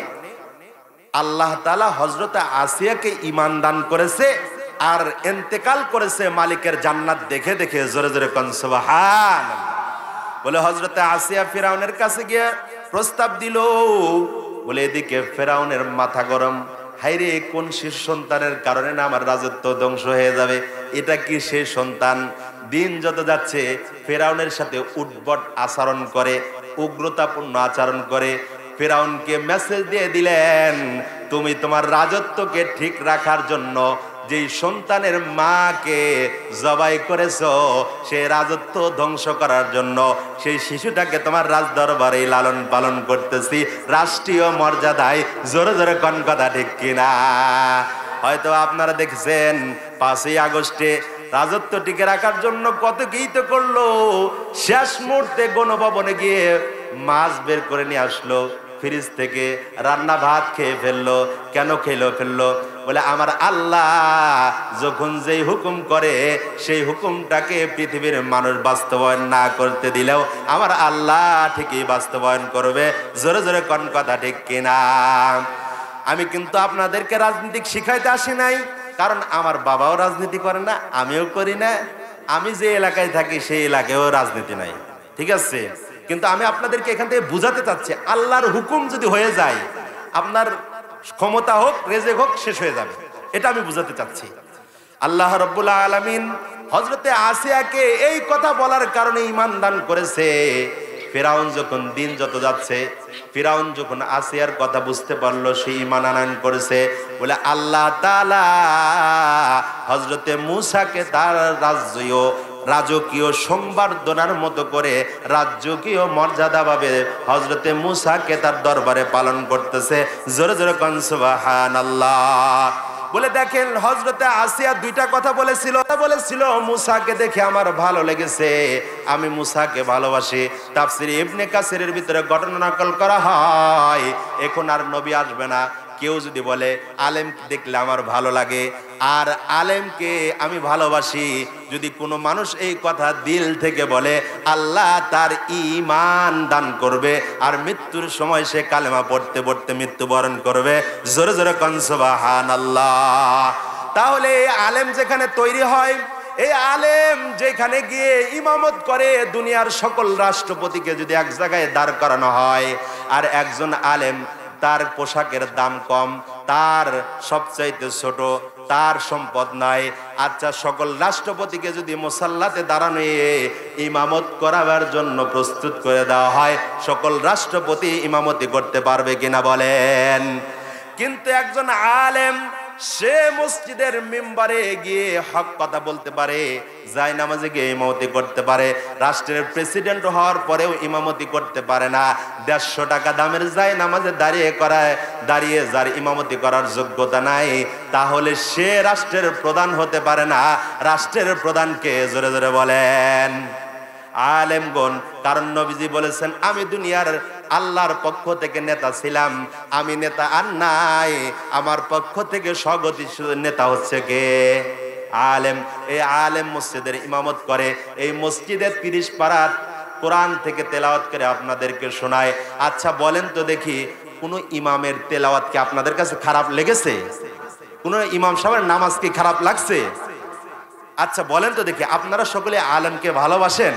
A: আল্লাহ তাআলা হযরতে আসিয়াকে ঈমান দান করেছে আর ইন্তেকাল করেছে মালিকের জান্নাত দেখে দেখে। জোরে জোরে কোন সুবহানাল্লাহ। বলে হযরতে আসিয়া ফিরাউনের কাছে গিয়ে প্রস্তাব দিল। বলে এদিকে ফিরাউনের মাথা গরম, হায়রে কোন শিশু সন্তানের কারণে না আমার রাজত্ব ধ্বংস হয়ে যাবে। এটা কি সেই সন্তান? দিন যত যাচ্ছে ফিরাউনের সাথে উদ্ভট আচরণ করে, উগ্রতাপূর্ণ আচরণ করে। ফিরাউনকে মেসেজ দিয়ে দিলেন, তুমি তোমার রাজত্বকে ঠিক রাখার জন্য যেই সন্তানের মাকে জবাই করেছো, সেই রাজত্ব ধ্বংস করার জন্য সেই শিশুটাকে তোমার রাজ দরবারে লালন পালন করতেছি রাষ্ট্রীয় মর্যাদায়। জোরে জোরে কোন কথা ঠিক কিনা? হয়তো আপনারা দেখছেন 5ই আগস্টে রাজত্ব টিকে রাখার জন্য কত কি তো করলো। শেষ মুহূর্তে গণভবনে গিয়ে মাছ বের করে নিয়ে আসলো, ফ্রিজ থেকে রান্না ভাত খেয়ে ফেললো। কেন ফেললো? বলে আমার আল্লাহ যখন যেই হুকুম করে সেই হুকুমটাকে পৃথিবীর মানুষ বাস্তবায়ন না করতে দিলেও আমার আল্লাহ ঠিকই বাস্তবায়ন করবে। জোরে জোরে কোন কথা ঠিক কিনা? আমি কিন্তু আপনাদেরকে রাজনীতি শিখাইতে আসি নাই, কারণ আমার বাবাও রাজনীতি করে না, আমিও করি না। আমি যে এলাকায় থাকি সেই এলাকায়ও রাজনীতি নাই, ঠিক আছে? কিন্তু আমি আপনাদেরকে এখান থেকে বুঝাতে চাচ্ছি, আল্লাহর হুকুম যদি হয়ে যায়, আপনার ক্ষমতা হোক রেজেক হোক শেষ হয়ে যাবে, এটা আমি বুঝাতে চাচ্ছি। আল্লাহ রাব্বুল আলামিন হযরতে আসিয়াকে এই কথা বলার কারণে ঈমান দান করেছে। ফিরাউন যখন দিন যত যাচ্ছে, ফিরাউন যখন আসিয়ার কথা বুঝতে পারলো, সে ঈমান আনয়ন করেছে। বলে আল্লাহ তাআলা হযরতে মূসাকে তার রাজকীয় সংবর্ধনার মতো করে রাজকীয় মর্যাদা ভাবে হযরতে মূসাকে তার দরবারে পালন করতেছে। জোরে জোরে কোন সুবহানাল্লাহ। বলে দেখেন হযরতে আসিয়া দুইটা কথা বলেছিল, মূসাকে দেখে আমার ভালো লেগেছে, আমি মূসাকে ভালোবাসি। তাফসীর ইবনে কাসিরের ভিতরে ঘটনা নকল করা হয়, এখন আর নবী আসবে না, কেউ যদি বলে আলেম দেখলে আমার ভালো লাগে আর আলেমকে আমি ভালোবাসি, যদি কোনো মানুষ এই কথা দিল থেকে বলে, আল্লাহ তার ঈমান দান করবে আর মৃত্যুর সময় সে কালেমা পড়তে পড়তে মৃত্যুবরণ করবে। জোরে জোরে কোন সুবহানাল্লাহ। তাহলে এই আলেম যেখানে তৈরি হয়, এই আলেম যেখানে গিয়ে ইমামত করে, দুনিয়ার সকল রাষ্ট্রপতিকে যদি এক জায়গায় দাঁড় করানো হয়, আর একজন আলেম, তার পোশাকের দাম কম, তার সবচাইতে ছোট, তার সম্পদ নাই, আচ্ছা সকল রাষ্ট্রপতিকে যদি মুসাল্লাতে দাঁড়ানো ইমামত করাবার জন্য প্রস্তুত করে দেওয়া হয়, সকল রাষ্ট্রপতি ইমামতি করতে পারবে কিনা বলেন? কিন্তু একজন আলেম সে মসজিদের মিম্বারে গিয়ে হক কথা বলতে পারে, যায় নামাজে গিয়ে ইমামতি করতে পারে, রাষ্ট্রের প্রেসিডেন্ট হওয়ার পরেও ইমামতি করতে পারে না। 150 টাকা দামের যায় নামাজে দাঁড়িয়ে যার ইমামতি করার যোগ্যতা নাই, তাহলে সে রাষ্ট্রের প্রধান হতে পারে না। রাষ্ট্রের প্রধানকে জোরে জোরে বলেন আলেমগণ। কারণ নবীজি বলেছেন, আমি দুনিয়ার আল্লাহর পক্ষ থেকে নেতা ছিলাম, আমি নেতা আর নাই, আমার পক্ষ থেকে স্বগতি নেতা হচ্ছে কে? আলেম। এই আলেম মসজিদের ইমামত করে, এই মসজিদে 30 পারা কোরআন থেকে তেলাওয়াত করে আপনাদেরকে শোনায়। আচ্ছা বলেন তো দেখি, কোন ইমামের তেলাওয়াত কি আপনাদের কাছে খারাপ লেগেছে? কোন ইমাম সাহেবের নামাজ কি খারাপ লাগছে? আচ্ছা বলেন তো দেখি, আপনারা সকলে আলেমকে ভালোবাসেন?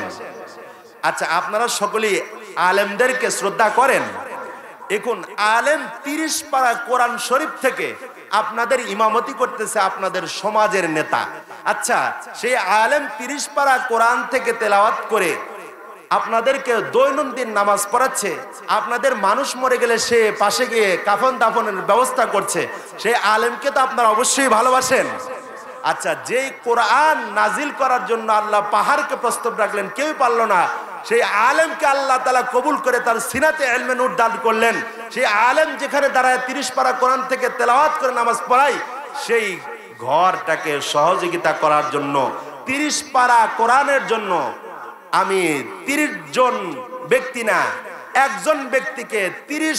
A: আচ্ছা আপনারা সকলে আলেমদেরকে শ্রদ্ধা করেন? এখন আলেম 30 পারা কোরআন শরীফ থেকে আপনাদের ইমামতি করতেছে আপনাদের সমাজের নেতা। আচ্ছা সেই আলেম 30 পারা কোরআন থেকে তেলাওয়াত করে আপনাদেরকে দৈনন্দিন নামাজ পড়াচ্ছে, আপনাদের মানুষ মরে গেলে সে পাশে গিয়ে কাফন দাফনের ব্যবস্থা করছে, সেই আলেমকে তো আপনারা অবশ্যই ভালোবাসেন। আচ্ছা যেই কোরআন নাজিল করার জন্য আল্লাহ পাহাড়কে প্রস্তাব রাখলেন, কেউ পারলো না, সেই আলেমকে আল্লাহ তাআলা কবুল করে তার সিনাতে ইলমে নূর দান করলেন। সেই আলেম যেখানে দাঁড়ায় 30 পারা কোরআন থেকে তেলাওয়াত করে নামাজ পড়ায়, সেই ঘরটাকে সহযোগিতা করার জন্য 30 পারা কোরআনের জন্য আমি 30 জন ব্যক্তি না, একজন ব্যক্তিকে 30